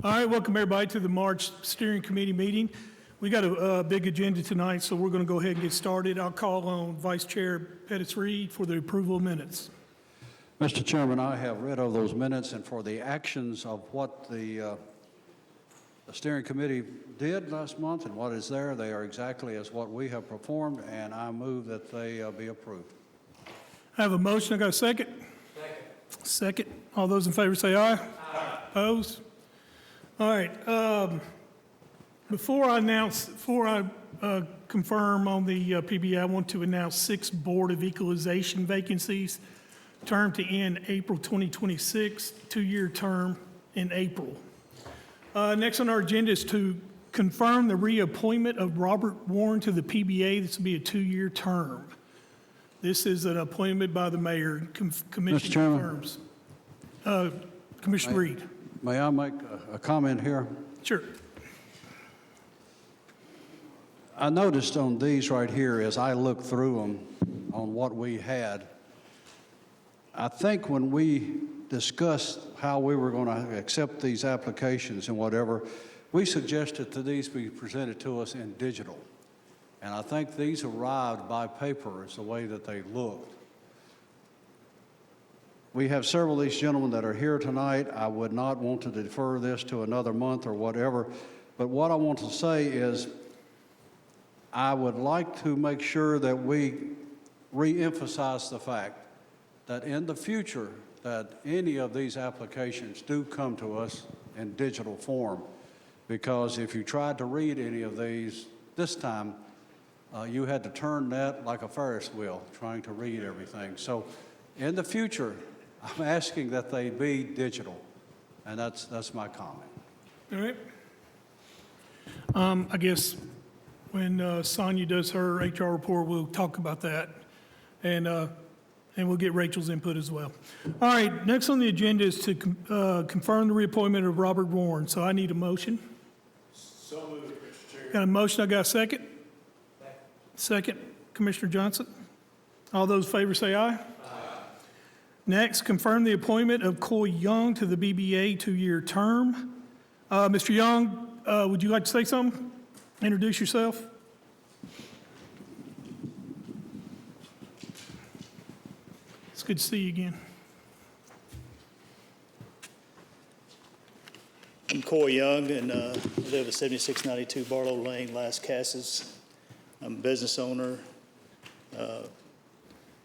All right, welcome everybody to the March Steering Committee meeting. We got a big agenda tonight, so we're going to go ahead and get started. I'll call on Vice Chair Pettis-Reed for the approval of minutes. Mr. Chairman, I have read of those minutes, and for the actions of what the steering committee did last month and what is there, they are exactly as what we have performed, and I move that they be approved. I have a motion. I got a second? Second. All those in favor say aye. Aye. Opposed? All right. Before I confirm on the PBA, I want to announce 6 Board of Equalization vacancies, term to end April 2026, 2-year term in April. Next on our agenda is to confirm the reappointment of Robert Warren to the PBA. This will be a 2-year term. This is an appointment by the mayor. Commission confirms. Commissioner Reed. May I make a comment here? Sure. I noticed on these right here, as I looked through them on what we had, I think when we discussed how we were going to accept these applications and whatever, we suggested that these be presented to us in digital. And I think these arrived by paper is the way that they looked. We have several of these gentlemen that are here tonight. I would not want to defer this to another month or whatever, but what I want to say is I would like to make sure that we re-emphasize the fact that in the future that any of these applications do come to us in digital form, because if you tried to read any of these this time, you had to turn that like a Ferris wheel trying to read everything. So in the future, I'm asking that they be digital, and that's my comment. All right. I guess when Sonya does her HR report, we'll talk about that, and we'll get Rachel's input as well. All right, next on the agenda is to confirm the reappointment of Robert Warren. So I need a motion. So moved, Mr. Chair. Got a motion, I got a second? Second, Commissioner Johnson. All those in favor say aye. Aye. Next, confirm the appointment of Coy Young to the BBA 2-year term. Mr. Young, would you like to say something? Introduce yourself. It's good to see you again. I'm Coy Young, and I live at 7692 Barlow Lane, Las Casas. I'm a business owner.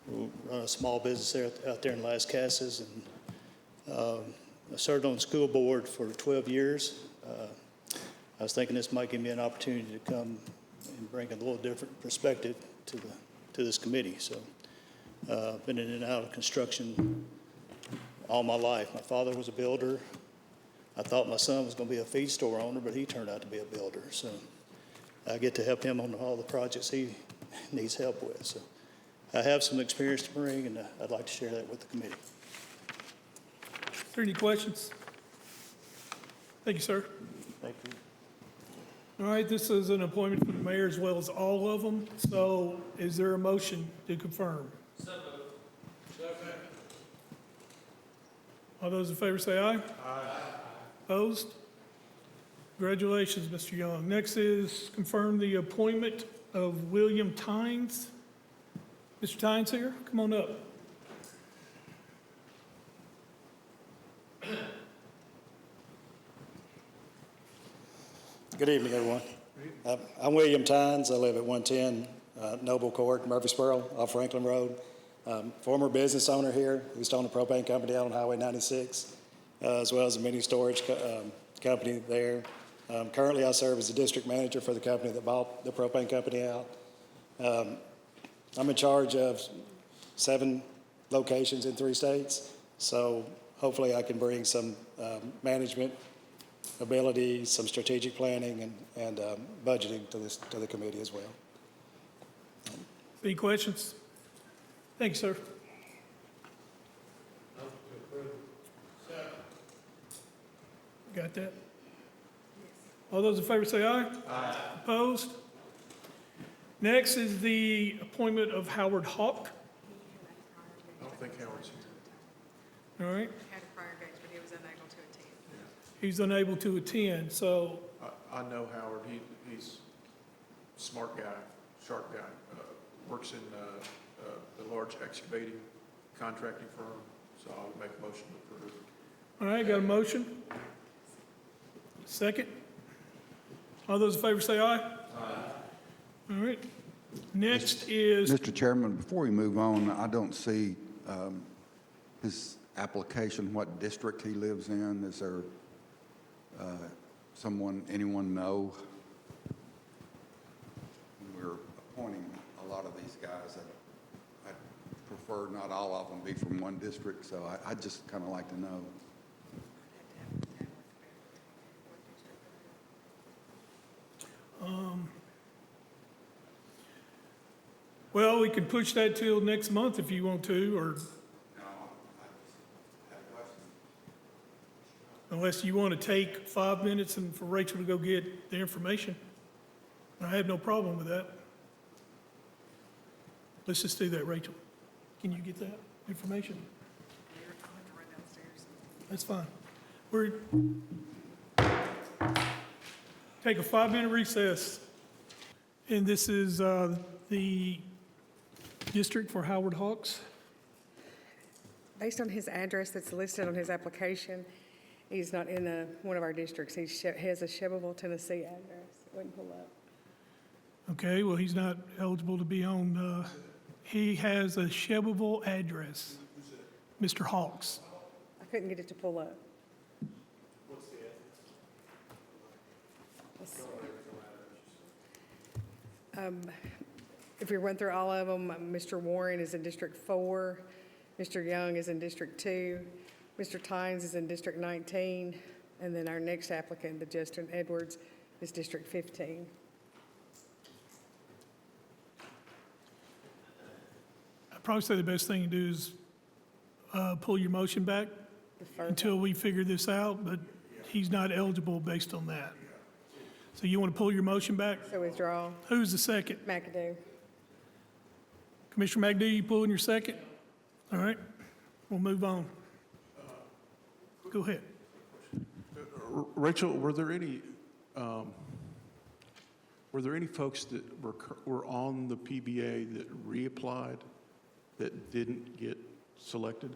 We run a small business out there in Las Casas, and I served on the school board for 12 years. I was thinking this might give me an opportunity to come and bring a little different perspective to this committee. So I've been in and out of construction all my life. My father was a builder. I thought my son was going to be a feed store owner, but he turned out to be a builder. So I get to help him on all the projects he needs help with. So I have some experience to bring, and I'd like to share that with the committee. Is there any questions? Thank you, sir. Thank you. All right, this is an appointment for the mayor as well as all of them. So is there a motion to confirm? So moved. All those in favor say aye. Aye. Opposed? Congratulations, Mr. Young. Next is confirm the appointment of William Tynes. Mr. Tynes here, come on up. Good evening, everyone. I'm William Tynes. I live at 110 Noble Court, Murfreesboro, off Franklin Road. Former business owner here. We used to own a propane company out on Highway 96, as well as a mini storage company there. Currently, I serve as the district manager for the company that bought the propane company out. I'm in charge of 7 locations in 3 states, so hopefully I can bring some management ability, some strategic planning, and budgeting to the committee as well. Any questions? Thank you, sir. Got that? All those in favor say aye. Aye. Opposed? Next is the appointment of Howard Hawk. I don't think Howard's here. All right. Had a prior engagement, he was unable to attend. he's unable to attend, so, I know Howard, he's a smart guy, sharp guy, works in the large excavating contracting firm, so I'll make a motion to approve. all right, got a motion? Second? All those in favor say aye. Aye. All right. Next is, Mr. Chairman, before we move on, I don't see his application, what district he lives in. Is there anyone know? We're appointing a lot of these guys that I prefer not all of them be from one district, so I'd just kind of like to know. well, we can push that till next month if you want to, or unless you want to take 5 minutes and for Rachel to go get the information. I have no problem with that. Let's just do that, Rachel. Can you get that information? That's fine. We're, take a 5-minute recess. And this is the district for Howard Hawks. Based on his address that's listed on his application, he's not in one of our districts. He has a Shelbyville, Tennessee address. It wouldn't pull up. Okay, well, he's not eligible to be on, he has a Shelbyville address. Mr. Hawks. I couldn't get it to pull up. Let's see. If we run through all of them, Mr. Warren is in District 4, Mr. Young is in District 2, Mr. Tynes is in District 19, and then our next applicant, the Justin Edwards, is District 15. I'd probably say the best thing to do is pull your motion back until we figure this out, but he's not eligible based on that. So you want to pull your motion back? So withdraw. Who's the second? McAdoo. Commissioner McDee, you pulling your second? All right, we'll move on. Go ahead. Rachel, were there any folks that were on the PBA that reapplied that didn't get selected?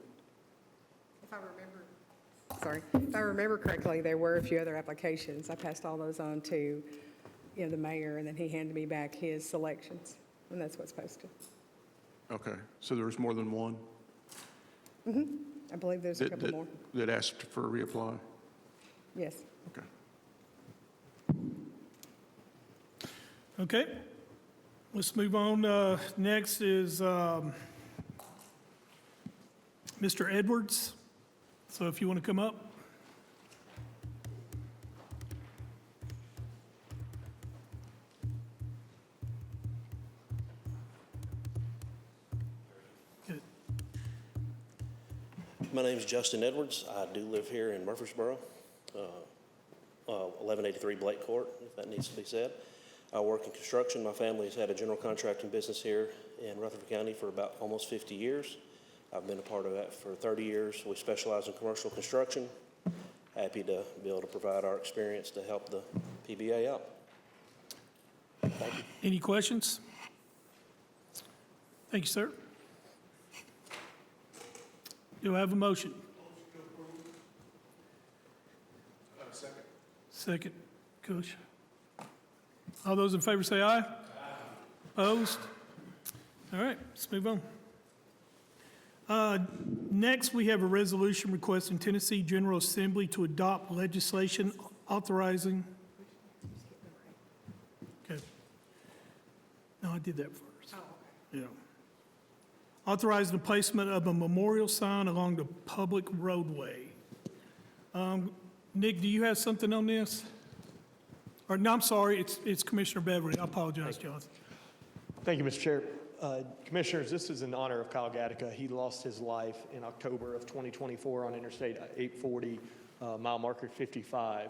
If I remember correctly, there were a few other applications. I passed all those on to, the mayor, and then he handed me back his selections, and that's what's posted. Okay, so there was more than one I believe there's a couple more. that asked for a reapply? Yes. Okay. Okay, let's move on. Next is Mr. Edwards. So if you want to come up. Good. My name is Justin Edwards. I do live here in Murfreesboro, 1183 Blake Court, if that needs to be said. I work in construction. My family has had a general contracting business here in Rutherford County for about almost 50 years. I've been a part of that for 30 years. We specialize in commercial construction. Happy to be able to provide our experience to help the PBA out. Thank you. Any questions? Thank you, sir. Do I have a motion? Second. Second, Coach. All those in favor say aye. Aye. Opposed? All right, let's move on. Next, we have a resolution requesting Tennessee General Assembly to adopt legislation authorizing. Okay. No, I did that first. Yeah. Authorizing the placement of a memorial sign along the public roadway. Nick, do you have something on this? Or, no, I'm sorry, it's Commissioner Beverly. I apologize, Jonathan. Thank you, Mr. Chair. Commissioners, this is in honor of Kyle Gattaca. He lost his life in October of 2024 on Interstate 840, mile marker 55.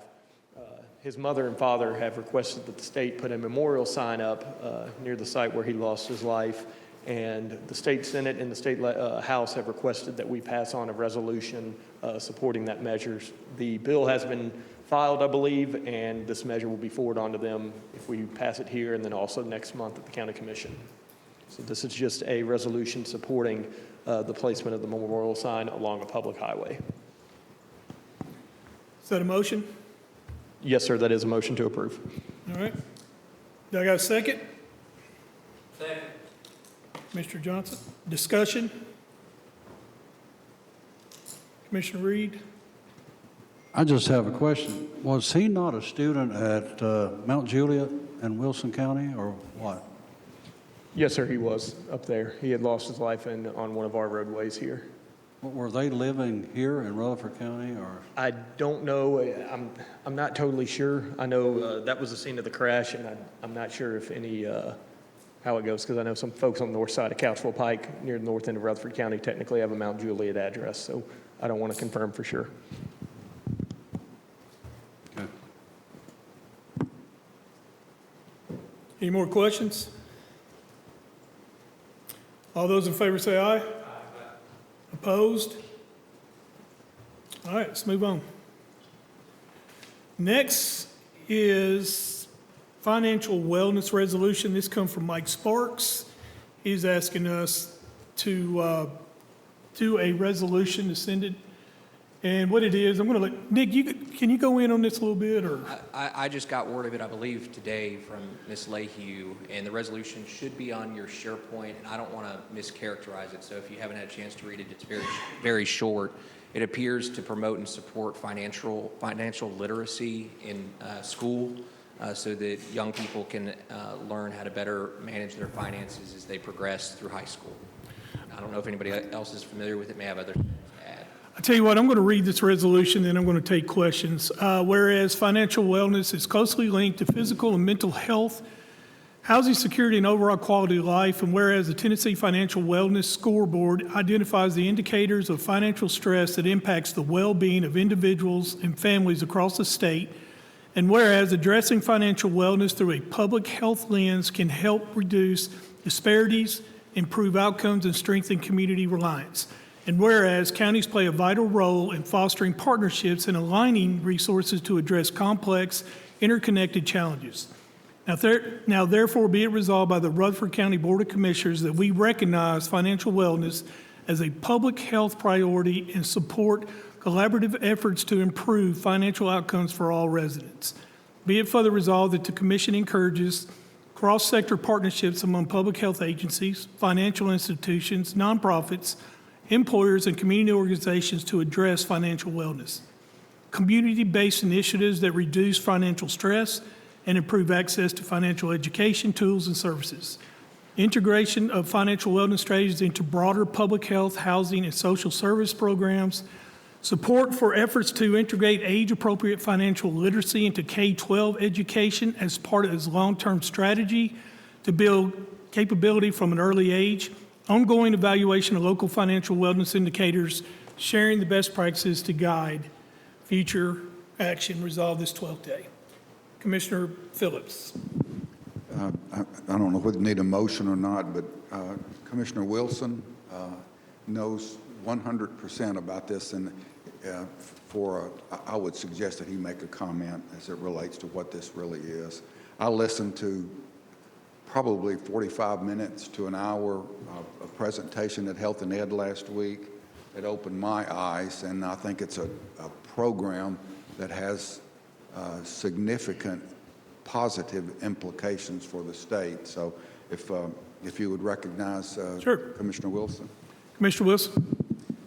His mother and father have requested that the state put a memorial sign up near the site where he lost his life. And the state Senate and the state House have requested that we pass on a resolution supporting that measures. The bill has been filed, I believe, and this measure will be forwarded on to them if we pass it here and then also next month at the county commission. So this is just a resolution supporting the placement of the memorial sign along a public highway. Is that a motion? Yes, sir, that is a motion to approve. All right. Do I got a second? Second. Mr. Johnson, discussion? Commissioner Reed? I just have a question. Was he not a student at Mount Juliet in Wilson County, or what? Yes, sir, he was up there. He had lost his life on one of our roadways here. Were they living here in Rutherford County, or? I don't know. I'm not totally sure. I know that was the scene of the crash, and I'm not sure if any, how it goes, because I know some folks on the north side of Couchville Pike, near the north end of Rutherford County, technically have a Mount Juliet address, so I don't want to confirm for sure. Okay. Any more questions? All those in favor say aye. Aye. Opposed? All right, let's move on. Next is financial wellness resolution. This comes from Mike Sparks. He's asking us to do a resolution to send it. And what it is, I'm going to let, Nick, can you go in on this a little bit, or? I just got word of it, I believe, today from Ms. Lehue, and the resolution should be on your SharePoint, and I don't want to mischaracterize it, so if you haven't had a chance to read it, it's very, very short. It appears to promote and support financial literacy in school, so that young people can learn how to better manage their finances as they progress through high school. I don't know if anybody else is familiar with it, may have other things to add. I tell you what, I'm going to read this resolution, then I'm going to take questions. Whereas financial wellness is closely linked to physical and mental health, housing security, and overall quality of life, and whereas the Tennessee Financial Wellness Scoreboard identifies the indicators of financial stress that impacts the well-being of individuals and families across the state, and whereas addressing financial wellness through a public health lens can help reduce disparities, improve outcomes, and strengthen community reliance. And whereas counties play a vital role in fostering partnerships and aligning resources to address complex, interconnected challenges. Now therefore be it resolved by the Rutherford County Board of Commissioners that we recognize financial wellness as a public health priority and support collaborative efforts to improve financial outcomes for all residents. Be it further resolved that the Commission encourages cross-sector partnerships among public health agencies, financial institutions, nonprofits, employers, and community organizations to address financial wellness. Community-based initiatives that reduce financial stress and improve access to financial education, tools, and services. Integration of financial wellness strategies into broader public health, housing, and social service programs. Support for efforts to integrate age-appropriate financial literacy into K-12 education as part of its long-term strategy to build capability from an early age. Ongoing evaluation of local financial wellness indicators, sharing the best practices to guide future action. Resolve this 12th day. Commissioner Phillips. I don't know whether you need a motion or not, but Commissioner Wilson knows 100% about this, and I would suggest that he make a comment as it relates to what this really is. I listened to probably 45 minutes to an hour of a presentation at Health and Ed last week. It opened my eyes, and I think it's a program that has significant positive implications for the state. So if you would recognize Sure. Commissioner Wilson. Commissioner Wilson.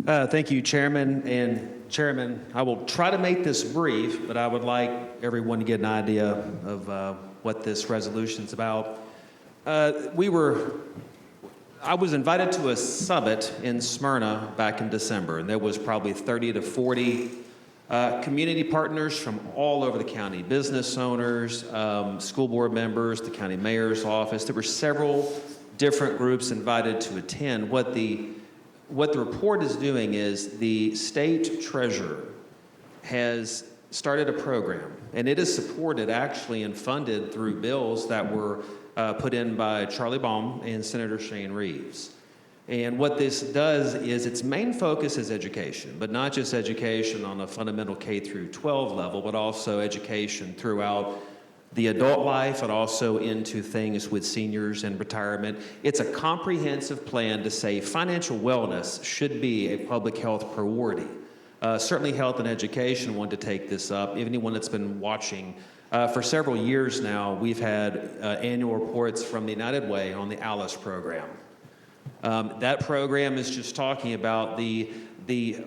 Thank you, Chairman. And Chairman, I will try to make this brief, but I would like everyone to get an idea of what this resolution is about. I was invited to a summit in Smyrna back in December, and there was probably 30 to 40 community partners from all over the county, business owners, school board members, the county mayor's office. There were several different groups invited to attend. What the report is doing is the state treasurer has started a program, and it is supported actually and funded through bills that were put in by Charlie Baum and Senator Shane Reeves. And what this does is its main focus is education, but not just education on a fundamental K through 12 level, but also education throughout the adult life and also into things with seniors and retirement. It's a comprehensive plan to say financial wellness should be a public health priority. Certainly health and education want to take this up. Anyone that's been watching for several years now, we've had annual reports from the United Way on the ALICE program. That program is just talking about the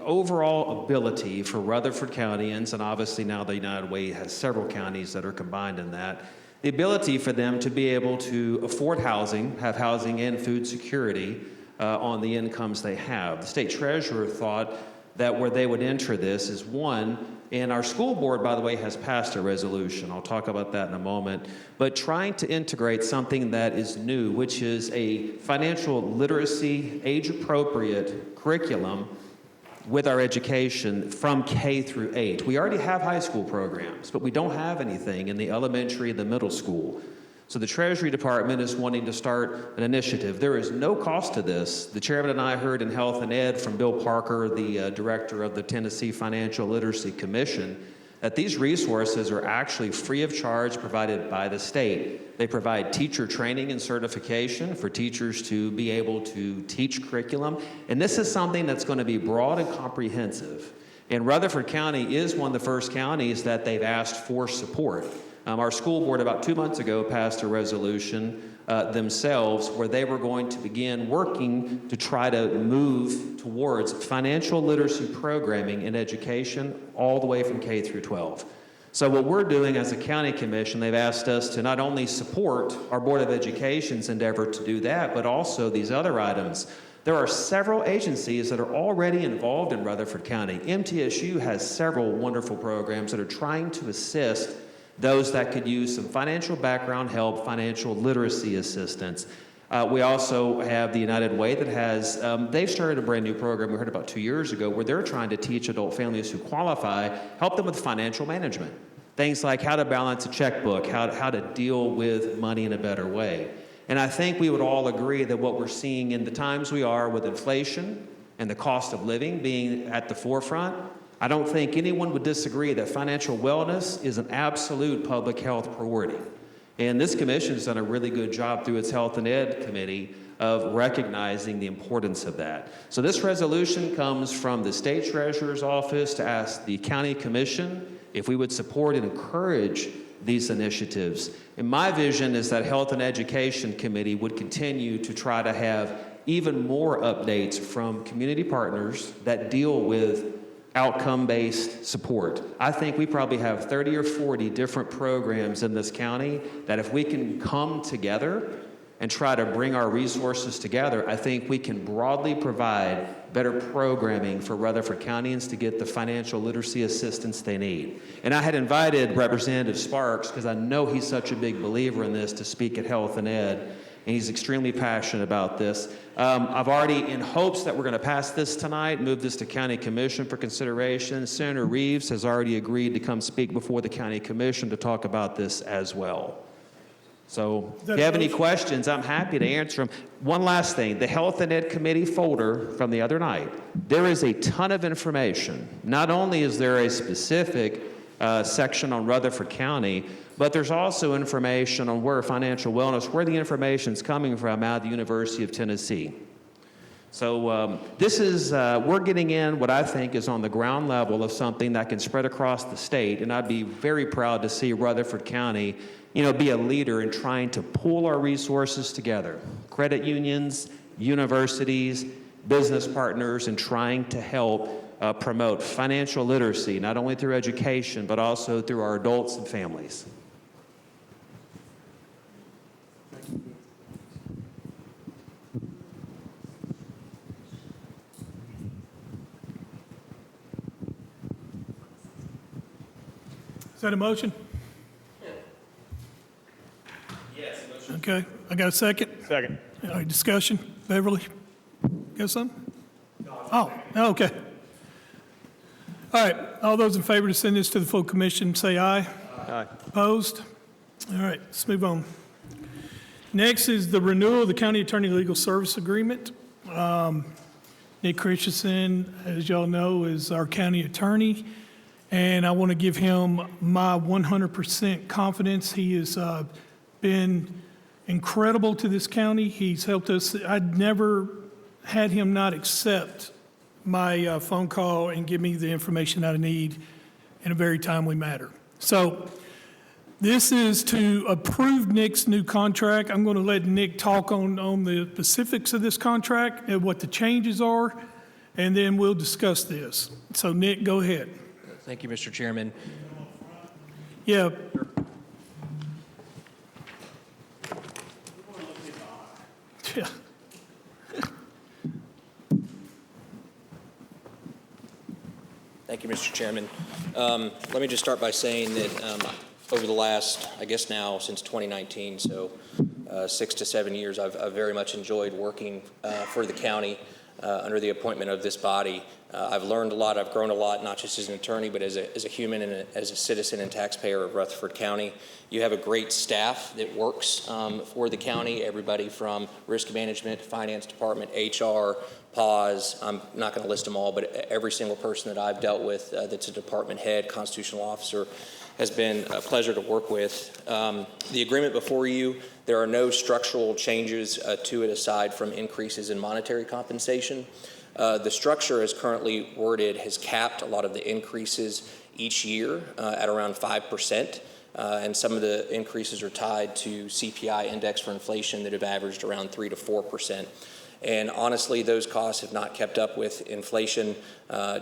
overall ability for Rutherford Countyans, and obviously now the United Way has several counties that are combined in that, the ability for them to be able to afford housing, have housing and food security on the incomes they have. The state treasurer thought that where they would enter this is one, and our school board, by the way, has passed a resolution. I'll talk about that in a moment. But trying to integrate something that is new, which is a financial literacy, age-appropriate curriculum with our education from K through 8. We already have high school programs, but we don't have anything in the elementary and the middle school. So the Treasury Department is wanting to start an initiative. There is no cost to this. The chairman and I heard in Health and Ed from Bill Parker, the director of the Tennessee Financial Literacy Commission, that these resources are actually free of charge, provided by the state. They provide teacher training and certification for teachers to be able to teach curriculum. And this is something that's going to be broad and comprehensive. And Rutherford County is one of the first counties that they've asked for support. Our school board about 2 months ago passed a resolution themselves where they were going to begin working to try to move towards financial literacy programming in education all the way from K through 12. So what we're doing as a county commission, they've asked us to not only support our Board of Education's endeavor to do that, but also these other items. There are several agencies that are already involved in Rutherford County. MTSU has several wonderful programs that are trying to assist those that could use some financial background help, financial literacy assistance. We also have the United Way that has, they've started a brand new program we heard about 2 years ago where they're trying to teach adult families who qualify, help them with financial management. Things like how to balance a checkbook, how to deal with money in a better way. And I think we would all agree that what we're seeing in the times we are with inflation and the cost of living being at the forefront, I don't think anyone would disagree that financial wellness is an absolute public health priority. And this commission has done a really good job through its Health and Ed Committee of recognizing the importance of that. So this resolution comes from the state treasurer's office to ask the county commission if we would support and encourage these initiatives. And my vision is that Health and Education Committee would continue to try to have even more updates from community partners that deal with outcome-based support. I think we probably have 30 or 40 different programs in this county that if we can come together and try to bring our resources together, I think we can broadly provide better programming for Rutherford Countyans to get the financial literacy assistance they need. And I had invited Representative Sparks, because I know he's such a big believer in this, to speak at Health and Ed, and he's extremely passionate about this. I've already, in hopes that we're going to pass this tonight, move this to County Commission for consideration. Senator Reeves has already agreed to come speak before the County Commission to talk about this as well. So if you have any questions, I'm happy to answer them. One last thing, the Health and Ed Committee folder from the other night, there is a ton of information. Not only is there a specific section on Rutherford County, but there's also information on where financial wellness, where the information's coming from out of the University of Tennessee. So this is, we're getting in what I think is on the ground level of something that can spread across the state, and I'd be very proud to see Rutherford County, be a leader in trying to pool our resources together. Credit unions, universities, business partners, and trying to help promote financial literacy, not only through education, but also through our adults and families. Is that a motion? Yes. Okay, I got a second? Second. All right, discussion. Beverly, got something? Oh, okay. All right, all those in favor to send this to the full commission, say aye. Aye. Opposed? All right, let's move on. Next is the renewal of the County Attorney Legal Service Agreement. Nick Christiansen, as y'all know, is our county attorney, and I want to give him my 100% confidence. He has been incredible to this county. He's helped us. I'd never had him not accept my phone call and give me the information that I need in a very timely manner. So this is to approve Nick's new contract. I'm going to let Nick talk on the specifics of this contract and what the changes are, and then we'll discuss this. So Nick, go ahead. Thank you, Mr. Chairman. Yeah. Yeah. Thank you, Mr. Chairman. Let me just start by saying that over the last, I guess now since 2019, so 6 to 7 years, I've very much enjoyed working for the county under the appointment of this body. I've learned a lot, I've grown a lot, not just as an attorney, but as a human and as a citizen and taxpayer of Rutherford County. You have a great staff that works for the county, everybody from risk management, finance department, HR, PAWS. I'm not going to list them all, but every single person that I've dealt with that's a department head, constitutional officer, has been a pleasure to work with. The agreement before you, there are no structural changes to it aside from increases in monetary compensation. The structure as currently worded has capped a lot of the increases each year at around 5%. And some of the increases are tied to CPI index for inflation that have averaged around 3 to 4%. And honestly, those costs have not kept up with inflation,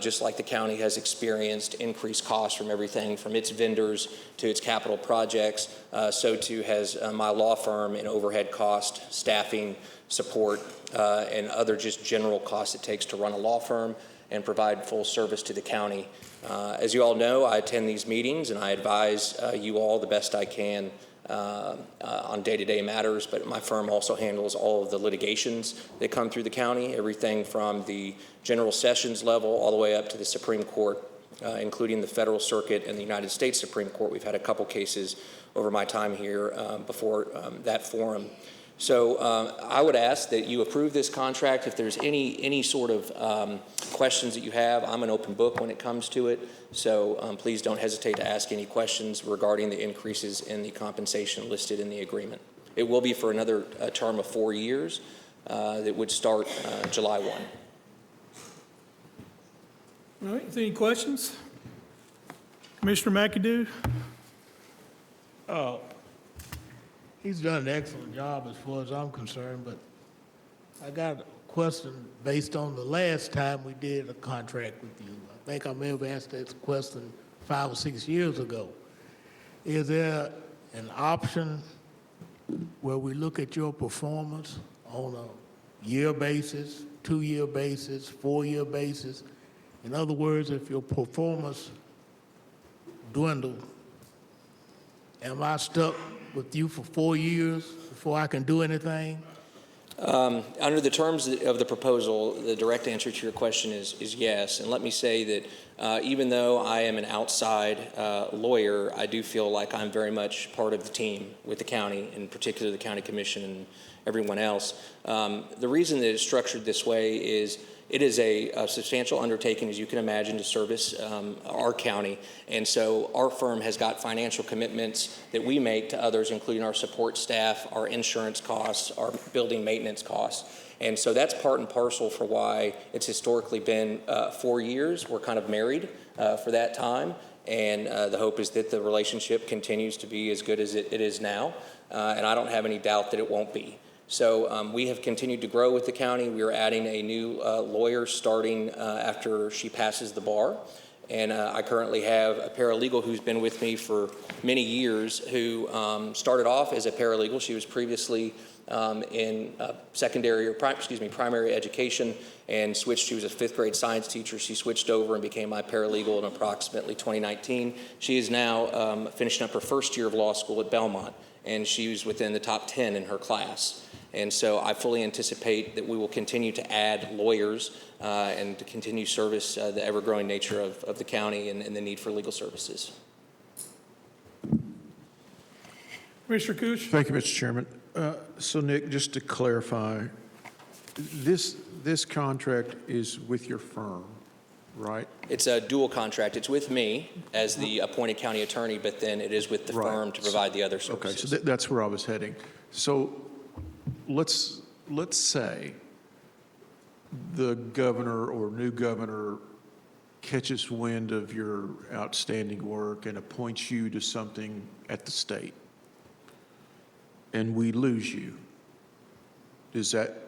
just like the county has experienced increased costs from everything from its vendors to its capital projects. So too has my law firm in overhead cost, staffing, support, and other just general costs it takes to run a law firm and provide full service to the county. As you all know, I attend these meetings and I advise you all the best I can on day-to-day matters, but my firm also handles all of the litigations that come through the county, everything from the general sessions level all the way up to the Supreme Court, including the Federal Circuit and the United States Supreme Court. We've had a couple cases over my time here before that forum. So I would ask that you approve this contract. If there's any sort of questions that you have, I'm an open book when it comes to it. So please don't hesitate to ask any questions regarding the increases in the compensation listed in the agreement. It will be for another term of 4 years that would start July 1. All right, any questions? Commissioner McAdoo? He's done an excellent job as far as I'm concerned, but I got a question based on the last time we did a contract with you. I think I may have asked that question 5 or 6 years ago. Is there an option where we look at your performance on a year basis, 2-year basis, 4-year basis? In other words, if your performance dwindled, am I stuck with you for 4 years before I can do anything? Under the terms of the proposal, the direct answer to your question is yes. And let me say that even though I am an outside lawyer, I do feel like I'm very much part of the team with the county, in particular the county commission and everyone else. The reason that it's structured this way is it is a substantial undertaking, as you can imagine, to service our county. And so our firm has got financial commitments that we make to others, including our support staff, our insurance costs, our building maintenance costs. And so that's part and parcel for why it's historically been 4 years. We're kind of married for that time. And the hope is that the relationship continues to be as good as it is now. And I don't have any doubt that it won't be. So we have continued to grow with the county. We are adding a new lawyer starting after she passes the bar. And I currently have a paralegal who's been with me for many years who started off as a paralegal. She was previously in primary education and switched. She was a 5th grade science teacher. She switched over and became my paralegal in approximately 2019. She is now finishing up her 1st year of law school at Belmont, and she was within the top 10 in her class. And so I fully anticipate that we will continue to add lawyers and to continue service the ever-growing nature of the county and the need for legal services. Commissioner Kush? Thank you, Mr. Chairman. So Nick, just to clarify, this contract is with your firm, right? It's a dual contract. It's with me as the appointed county attorney, but then it is with the Right. firm to provide the other Okay, services. so that's where I was heading. So let's say the governor or new governor catches wind of your outstanding work and appoints you to something at the state, and we lose you. Does that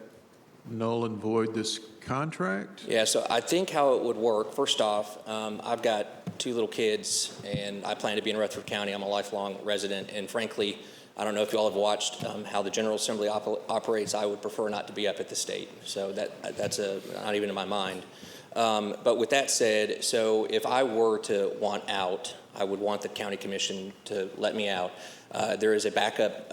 null and void this contract? Yeah, so I think how it would work, first off, I've got 2 little kids, and I plan to be in Rutherford County. I'm a lifelong resident, and frankly, I don't know if you all have watched how the General Assembly operates. I would prefer not to be up at the state, so that's not even in my mind. But with that said, so if I were to want out, I would want the county commission to let me out. There is a backup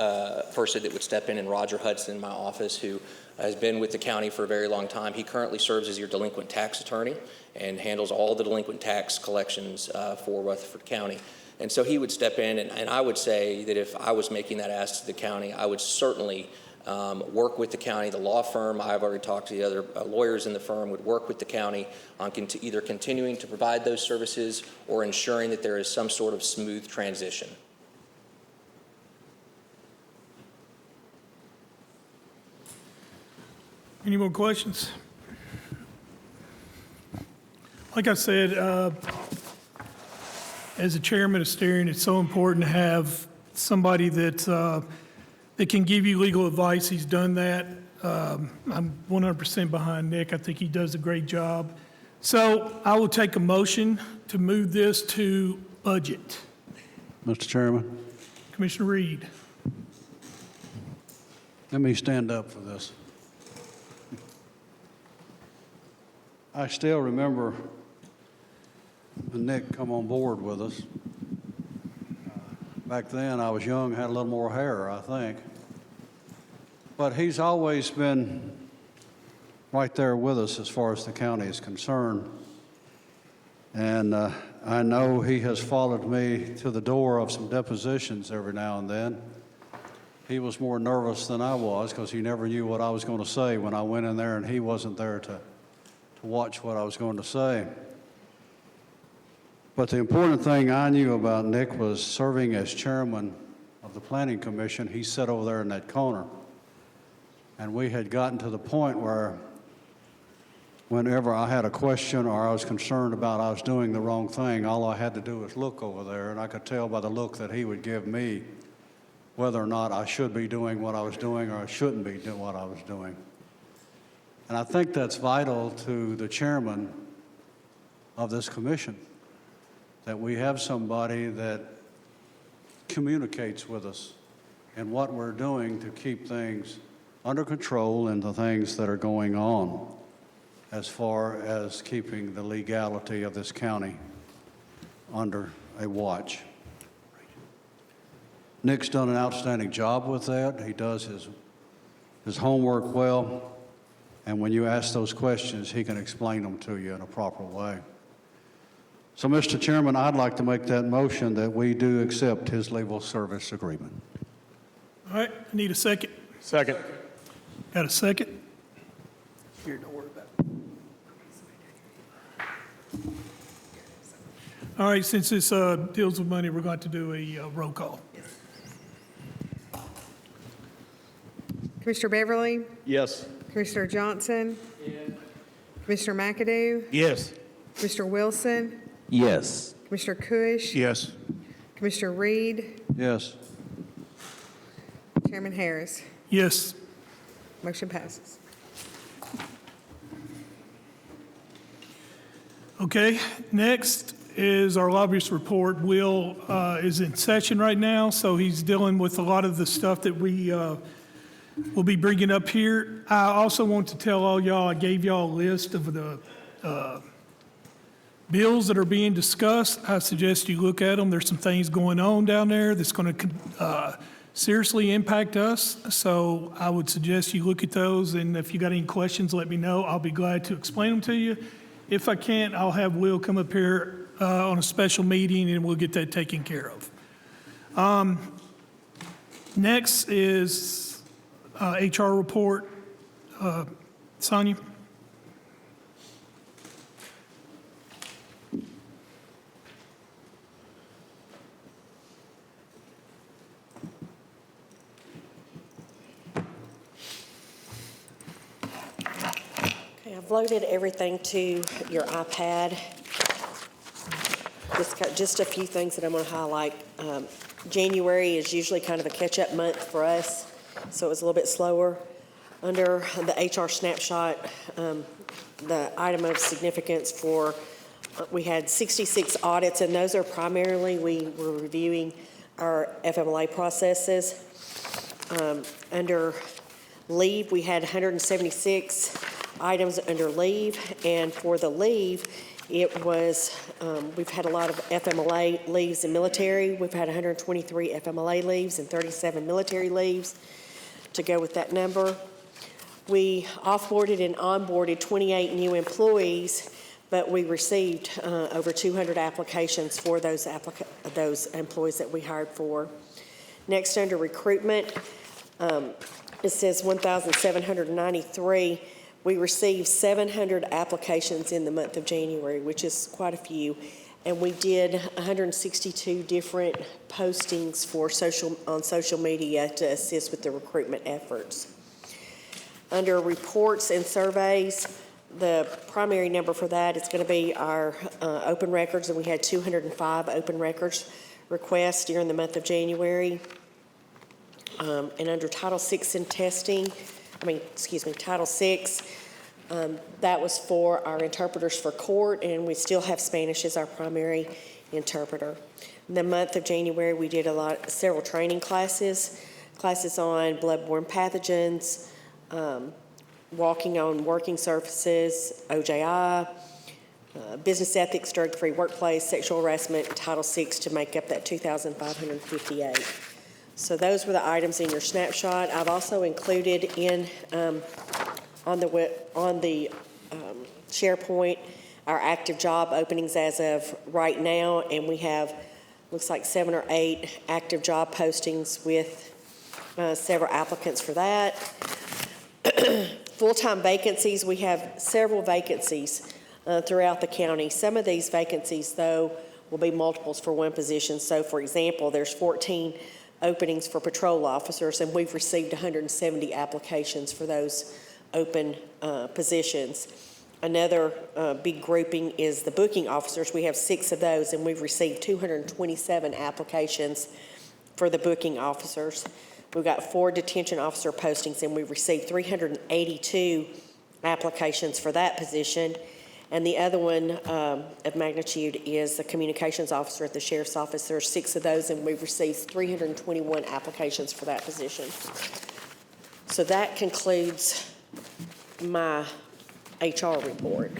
person that would step in Roger Hudson in my office, who has been with the county for a very long time. He currently serves as your delinquent tax attorney and handles all the delinquent tax collections for Rutherford County. And so he would step in, and I would say that if I was making that ask to the county, I would certainly work with the county. The law firm, I've already talked to the other lawyers in the firm, would work with the county on either continuing to provide those services or ensuring that there is some sort of smooth transition. Any more questions? Like I said, as a chairman of steering, it's so important to have somebody that can give you legal advice. He's done that. I'm 100% behind Nick. I think he does a great job. So I will take a motion to move this to budget. Mr. Chairman, Commissioner Reed. let me stand up for this. I still remember when Nick come on board with us. Back then, I was young, had a little more hair, I think. But he's always been right there with us as far as the county is concerned. And I know he has followed me to the door of some depositions every now and then. He was more nervous than I was because he never knew what I was going to say when I went in there, and he wasn't there to watch what I was going to say. But the important thing I knew about Nick was serving as chairman of the Planning Commission. He sat over there in that corner. And we had gotten to the point where whenever I had a question or I was concerned about I was doing the wrong thing, all I had to do was look over there, and I could tell by the look that he would give me whether or not I should be doing what I was doing or I shouldn't be doing what I was doing. And I think that's vital to the chairman of this commission, that we have somebody that communicates with us in what we're doing to keep things under control and the things that are going on as far as keeping the legality of this county under a watch. Nick's done an outstanding job with that. He does his homework well. And when you ask those questions, he can explain them to you in a proper way. So, Mr. Chairman, I'd like to make that motion that we do accept his legal service agreement. All right, I need a second. Second. Got a second? Here, don't worry about it. All right, since this deals with money, we're going to do a roll call. Commissioner Beverly? Yes. Commissioner Johnson? Commissioner McAdoo? Yes. Commissioner Wilson? Yes. Commissioner Cush? Yes. Commissioner Reed? Yes. Chairman Harris? Yes. Motion passes. Okay, next is our lobbyist report. Will is in session right now, so he's dealing with a lot of the stuff that we will be bringing up here. I also want to tell all y'all, I gave y'all a list of the bills that are being discussed. I suggest you look at them. There's some things going on down there that's going to seriously impact us. So I would suggest you look at those, and if you got any questions, let me know. I'll be glad to explain them to you. If I can't, I'll have Will come up here on a special meeting, and we'll get that taken care of. Next is HR report. Sonya? Okay, I've loaded everything to your iPad. Just a few things that I'm going to highlight. January is usually kind of a catch-up month for us, so it was a little bit slower. Under the HR snapshot, the item of significance for, we had 66 audits, and those are primarily, we were reviewing our FMLA processes. Under leave, we had 176 items under leave, and for the leave, it was, we've had a lot of FMLA leaves in military. We've had 123 FMLA leaves and 37 military leaves to go with that number. We offboarded and onboarded 28 new employees, but we received over 200 applications for those employees that we hired for. Next, under recruitment, it says 1,793. We received 700 applications in the month of January, which is quite a few, and we did 162 different postings for on social media to assist with the recruitment efforts. Under reports and surveys, the primary number for that is going to be our open records, and we had 205 open records requests during the month of January. And under Title VI in testing, Title VI, that was for our interpreters for court, and we still have Spanish as our primary interpreter. In the month of January, we did several training classes on bloodborne pathogens, walking on working surfaces, OJI, business ethics, drug-free workplace, sexual harassment, Title VI to make up that 2,558. So those were the items in your snapshot. I've also included in on the SharePoint our active job openings as of right now, and we have looks like 7 or 8 active job postings with several applicants for that. Full-time vacancies, we have several vacancies throughout the county. Some of these vacancies, though, will be multiples for one position. So, for example, there's 14 openings for patrol officers, and we've received 170 applications for those open positions. Another big grouping is the booking officers. We have 6 of those, and we've received 227 applications for the booking officers. We've got 4 detention officer postings, and we've received 382 applications for that position. And the other one of magnitude is the communications officer at the sheriff's office. There are 6 of those, and we've received 321 applications for that position. So that concludes my HR report.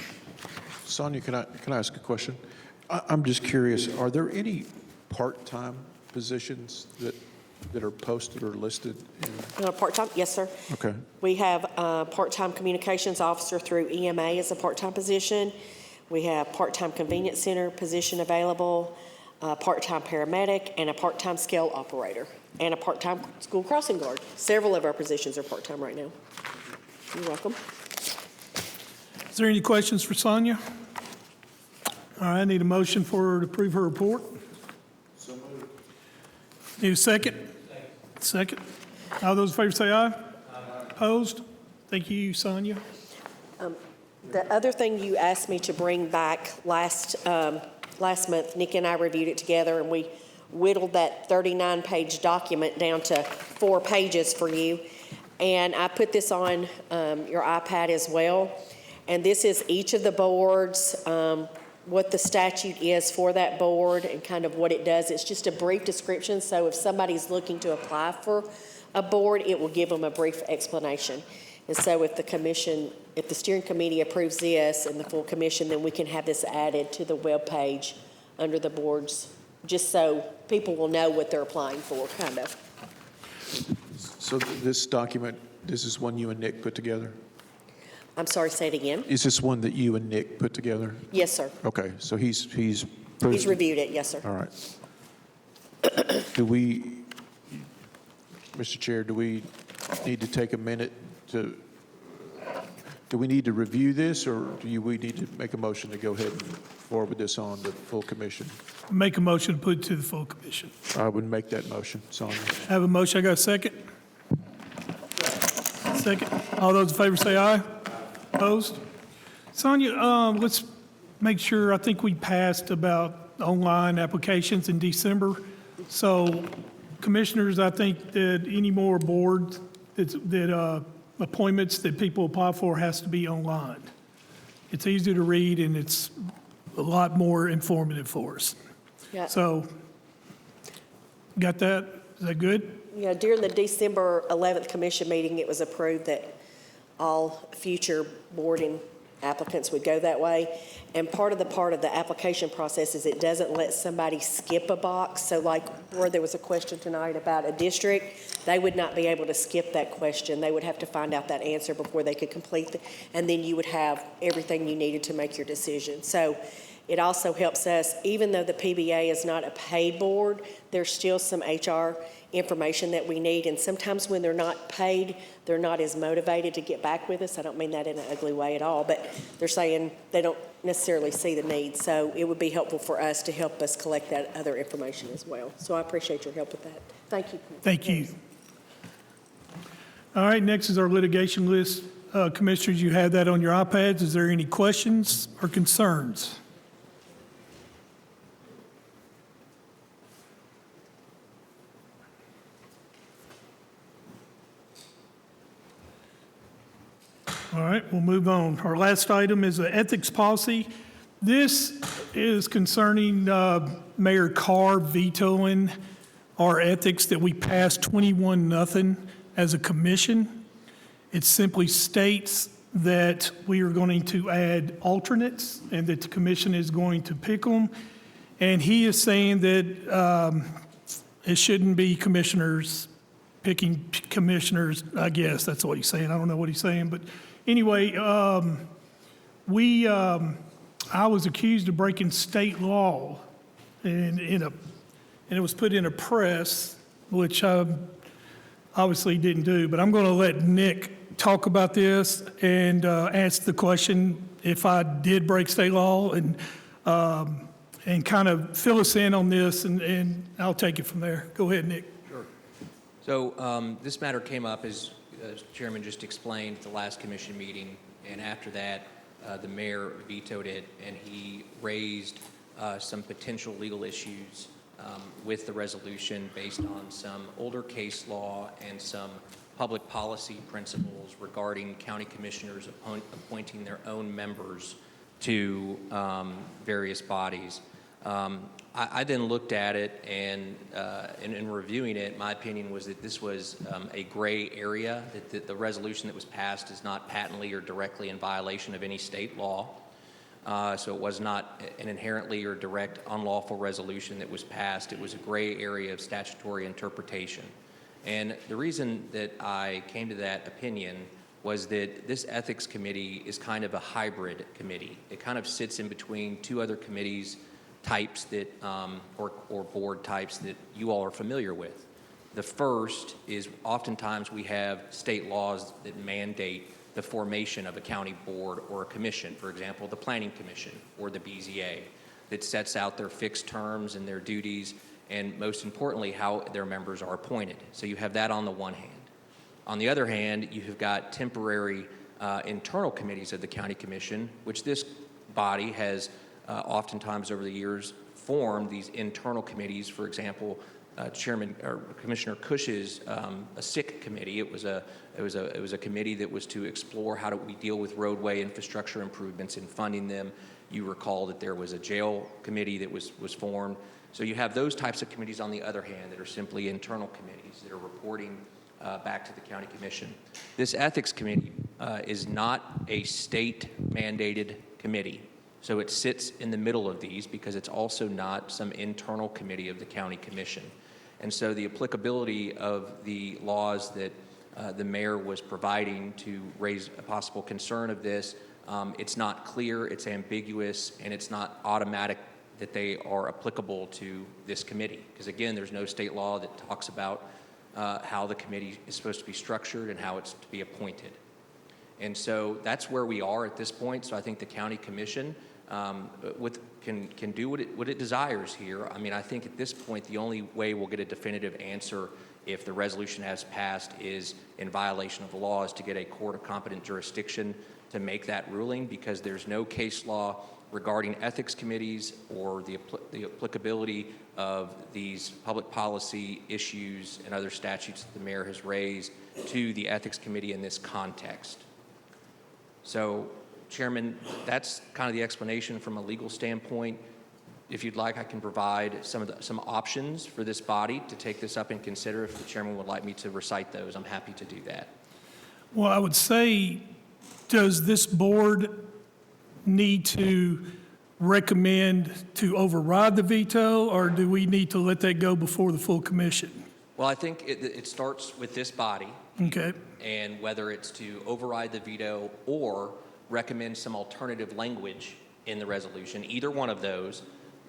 Sonya, can I ask a question? I'm just curious, are there any part-time positions that are posted or listed? Part-time? Yes, sir. Okay. We have a part-time communications officer through EMA as a part-time position. We have part-time convenience center position available, a part-time paramedic, and a part-time scale operator, and a part-time school crossing guard. Several of our positions are part-time right now. You're welcome. Is there any questions for Sonya? All right, I need a motion for her to approve her report. So moved. Need a second? Second. All those in favor say aye. Aye. Opposed? Thank you, Sonya. The other thing you asked me to bring back last month, Nick and I reviewed it together, and we whittled that 39-page document down to 4 pages for you. And I put this on your iPad as well. And this is each of the boards, what the statute is for that board and kind of what it does. It's just a brief description, so if somebody's looking to apply for a board, it will give them a brief explanation. And so if the steering committee approves this and the full commission, then we can have this added to the web page under the boards, just so people will know what they're applying for, kind of. So this document, this is one you and Nick put together? I'm sorry, say it again. Is this one that you and Nick put together? Yes, sir. Okay, so he's He's reviewed it, yes, sir. All right. Do we, Mr. Chair, do we need to take a minute to, do we need to review this, or we need to make a motion to go ahead and forward this on to full commission? Make a motion to put it to the full commission. I would make that motion, Sonya. Have a motion, I got a second? Second. All those in favor say aye. Opposed? Sonya, let's make sure, I think we passed about online applications in December. So commissioners, I think that any more boards that appointments that people apply for has to be online. It's easier to read and it's a lot more informative for us. Yeah. So, got that? Is that good? Yeah, during the December 11th commission meeting, it was approved that all future boarding applicants would go that way. And part of the application process is it doesn't let somebody skip a box. So like where there was a question tonight about a district, they would not be able to skip that question. They would have to find out that answer before they could complete it. And then you would have everything you needed to make your decision. So it also helps us, even though the PBA is not a paid board, there's still some HR information that we need. And sometimes when they're not paid, they're not as motivated to get back with us. I don't mean that in an ugly way at all, but they're saying they don't necessarily see the need. So it would be helpful for us to help us collect that other information as well. So I appreciate your help with that. Thank you. Thank you. All right, next is our litigation list. Commissioners, you have that on your iPads. Is there any questions or concerns? All right, we'll move on. Our last item is the ethics policy. This is concerning Mayor Carr vetoing our ethics that we passed 21-0 as a commission. It simply states that we are going to add alternates and that the commission is going to pick them. And he is saying that it shouldn't be commissioners picking commissioners, I guess. That's what he's saying. I don't know what he's saying, but anyway, I was accused of breaking state law, and it was put in a press, which I obviously didn't do. But I'm going to let Nick talk about this and ask the question if I did break state law, and kind of fill us in on this, and I'll take it from there. Go ahead, Nick. Sure. So this matter came up, as Chairman just explained, at the last commission meeting, and after that, the mayor vetoed it, and he raised some potential legal issues with the resolution based on some older case law and some public policy principles regarding county commissioners appointing their own members to various bodies. I then looked at it, and in reviewing it, my opinion was that this was a gray area, that the resolution that was passed is not patently or directly in violation of any state law. So it was not an inherently or direct unlawful resolution that was passed. It was a gray area of statutory interpretation. And the reason that I came to that opinion was that this ethics committee is kind of a hybrid committee. It kind of sits in between two other committees types that, or board types that you all are familiar with. The first is oftentimes we have state laws that mandate the formation of a county board or a commission, for example, the Planning Commission or the BZA, that sets out their fixed terms and their duties, and most importantly, how their members are appointed. So you have that on the one hand. On the other hand, you have got temporary internal committees of the county commission, which this body has oftentimes over the years formed these internal committees. For example, Commissioner Cush's a SIC committee. It was a committee that was to explore how do we deal with roadway infrastructure improvements and funding them. You recall that there was a jail committee that was formed. So you have those types of committees on the other hand that are simply internal committees that are reporting back to the county commission. This ethics committee is not a state-mandated committee. So it sits in the middle of these because it's also not some internal committee of the county commission. And so the applicability of the laws that the mayor was providing to raise a possible concern of this, it's not clear, it's ambiguous, and it's not automatic that they are applicable to this committee. Because again, there's no state law that talks about how the committee is supposed to be structured and how it's to be appointed. And so that's where we are at this point. So I think the county commission can do what it desires here. I mean, I think at this point, the only way we'll get a definitive answer if the resolution has passed is in violation of the law is to get a court of competent jurisdiction to make that ruling, because there's no case law regarding ethics committees or the applicability of these public policy issues and other statutes that the mayor has raised to the ethics committee in this context. So, Chairman, that's kind of the explanation from a legal standpoint. If you'd like, I can provide some options for this body to take this up and consider. If the chairman would like me to recite those, I'm happy to do that. Well, I would say, does this board need to recommend to override the veto, or do we need to let that go before the full commission? Well, I think it starts with this body. Okay. And whether it's to override the veto or recommend some alternative language in the resolution, either one of those,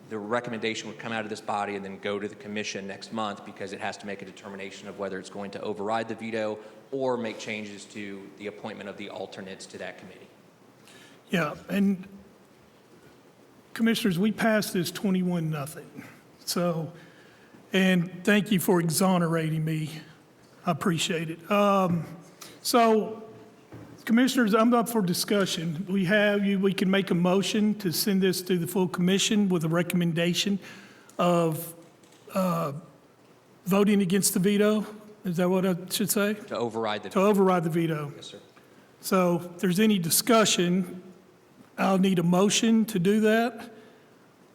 the recommendation would come out of this body and then go to the commission next month, because it has to make a determination of whether it's going to override the veto or make changes to the appointment of the alternates to that committee. Yeah, and Commissioners, we passed this 21-0. So, and thank you for exonerating me. I appreciate it. So, Commissioners, I'm up for discussion. We can make a motion to send this to the full commission with a recommendation of voting against the veto. Is that what I should say? To override the To override the veto. Yes, sir. So if there's any discussion, I'll need a motion to do that.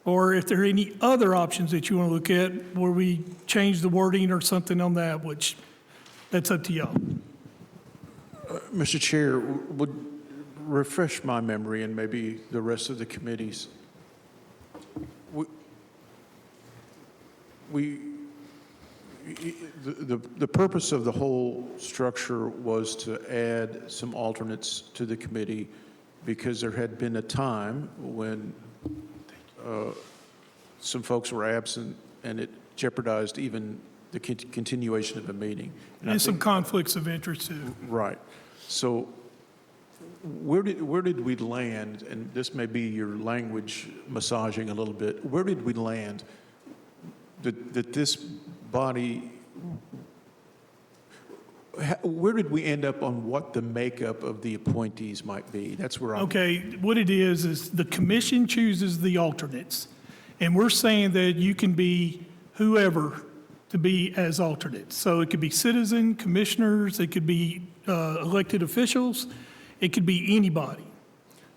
Or if there are any other options that you want to look at where we change the wording or something on that, which that's up to y'all. Mr. Chair, would refresh my memory and maybe the rest of the committees. The purpose of the whole structure was to add some alternates to the committee, because there had been a time when some folks were absent and it jeopardized even the continuation of the meeting. And some conflicts of interest too. Right. So where did we land, and this may be your language massaging a little bit, where did we land that this body, where did we end up on what the makeup of the appointees might be? That's where I'm... Okay, what it is the commission chooses the alternates. And we're saying that you can be whoever to be as alternates. So it could be citizen, commissioners, it could be elected officials, it could be anybody.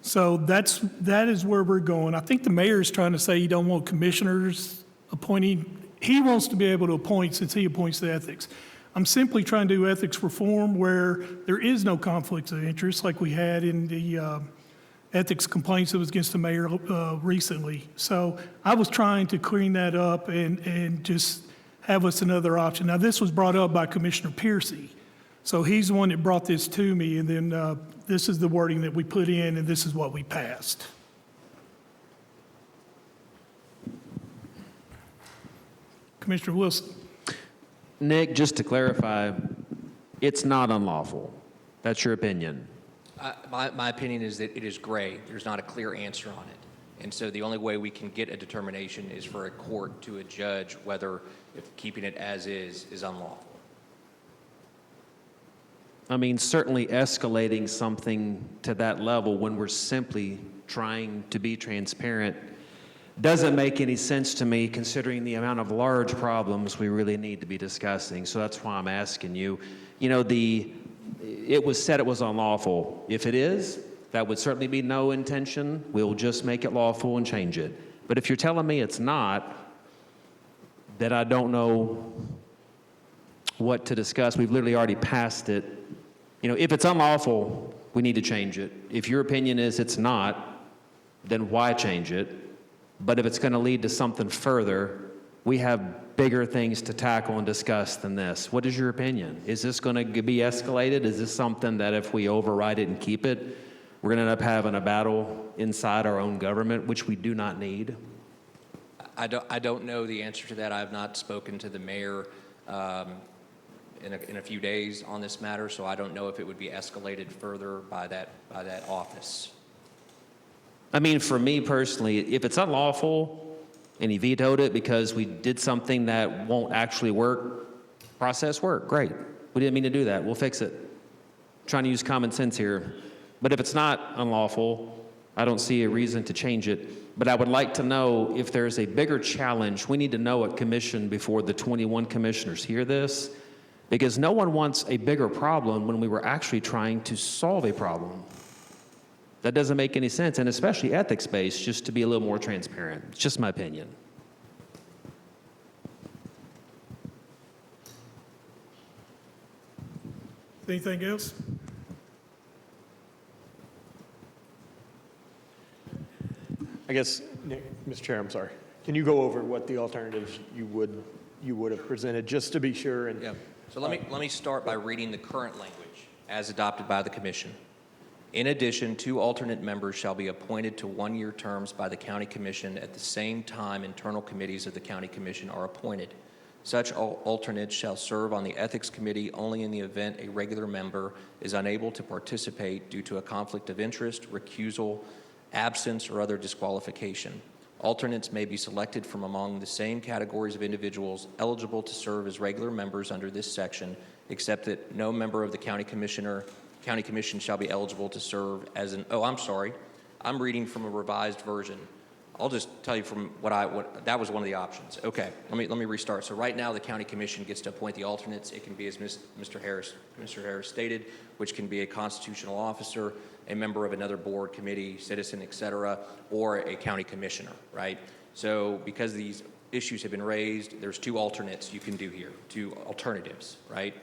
So that is where we're going. I think the mayor is trying to say he don't want commissioners appointing. He wants to be able to appoint since he appoints the ethics. I'm simply trying to do ethics reform where there is no conflicts of interest like we had in the ethics complaints that was against the mayor recently. So I was trying to clean that up and just have us another option. Now, this was brought up by Commissioner Piercy. So he's the one that brought this to me, and then this is the wording that we put in, and this is what we passed. Commissioner Wilson. Nick, just to clarify, it's not unlawful. That's your opinion. My opinion is that it is gray. There's not a clear answer on it. And so the only way we can get a determination is for a court to adjudge whether if keeping it as is unlawful. I mean, certainly escalating something to that level when we're simply trying to be transparent doesn't make any sense to me, considering the amount of large problems we really need to be discussing. So that's why I'm asking you. You know, it was said it was unlawful. If it is, that would certainly be no intention. We'll just make it lawful and change it. But if you're telling me it's not, then I don't know what to discuss. We've literally already passed it. You know, if it's unlawful, we need to change it. If your opinion is it's not, then why change it? But if it's going to lead to something further, we have bigger things to tackle and discuss than this. What is your opinion? Is this going to be escalated? Is this something that if we override it and keep it, we're going to end up having a battle inside our own government, which we do not need? I don't know the answer to that. I have not spoken to the mayor in a few days on this matter, so I don't know if it would be escalated further by that office. I mean, for me personally, if it's unlawful and he vetoed it because we did something that won't actually work, process work, great. We didn't mean to do that. We'll fix it. Trying to use common sense here. But if it's not unlawful, I don't see a reason to change it. But I would like to know if there's a bigger challenge. We need to know at commission before the 21 commissioners hear this, because no one wants a bigger problem when we were actually trying to solve a problem. That doesn't make any sense, and especially ethics-based, just to be a little more transparent. It's just my opinion. Anything else? I guess, Nick, Mr. Chair, I'm sorry. Can you go over what the alternatives you would have presented, just to be sure? And Yeah. So let me start by reading the current language as adopted by the commission. In addition, 2 alternate members shall be appointed to 1-year terms by the county commission at the same time internal committees of the county commission are appointed. Such alternates shall serve on the ethics committee only in the event a regular member is unable to participate due to a conflict of interest, recusal, absence, or other disqualification. Alternates may be selected from among the same categories of individuals eligible to serve as regular members under this section, except that no member of the county commission shall be eligible to serve as an, I'm reading from a revised version. I'll just tell you from that was one of the options. Okay, let me restart. So right now the county commission gets to appoint the alternates. It can be, as Mr. Harris stated, which can be a constitutional officer, a member of another board, committee, citizen, et cetera, or a county commissioner, right? So because these issues have been raised, there's 2 alternates you can do here, 2 alternatives, right?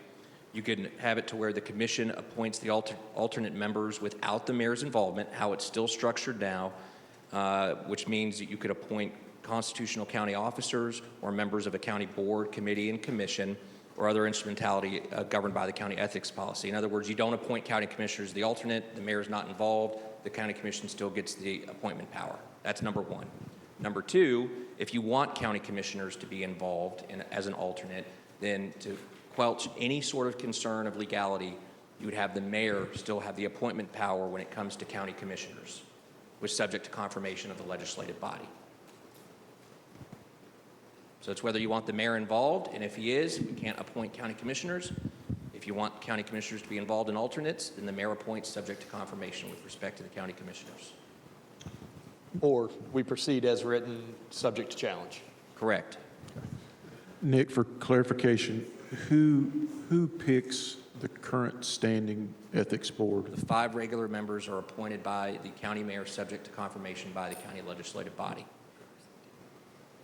You can have it to where the commission appoints the alternate members without the mayor's involvement, how it's still structured now, which means that you could appoint constitutional county officers or members of a county board, committee, and commission, or other instrumentality governed by the county ethics policy. In other words, you don't appoint county commissioners the alternate, the mayor's not involved, the county commission still gets the appointment power. That's number 1. Number 2, if you want county commissioners to be involved as an alternate, then to quelch any sort of concern of legality, you would have the mayor still have the appointment power when it comes to county commissioners, which is subject to confirmation of the legislative body. So it's whether you want the mayor involved, and if he is, we can't appoint county commissioners. If you want county commissioners to be involved in alternates, then the mayor appoints subject to confirmation with respect to the county commissioners. or we proceed as written, subject to challenge. Correct. Nick, for clarification, who picks the current standing ethics board? The 5 regular members are appointed by the county mayor, subject to confirmation by the county legislative body.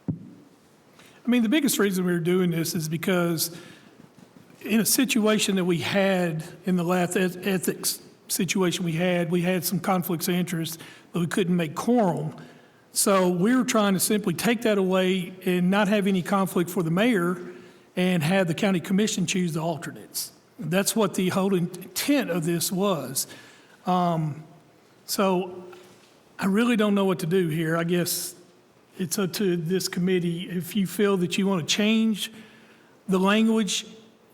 I mean, the biggest reason we were doing this is because in a situation that we had in the last ethics situation we had some conflicts of interest, but we couldn't make quorum. So we were trying to simply take that away and not have any conflict for the mayor and have the county commission choose the alternates. That's what the whole intent of this was. So I really don't know what to do here. I guess it's up to this committee. If you feel that you want to change the language,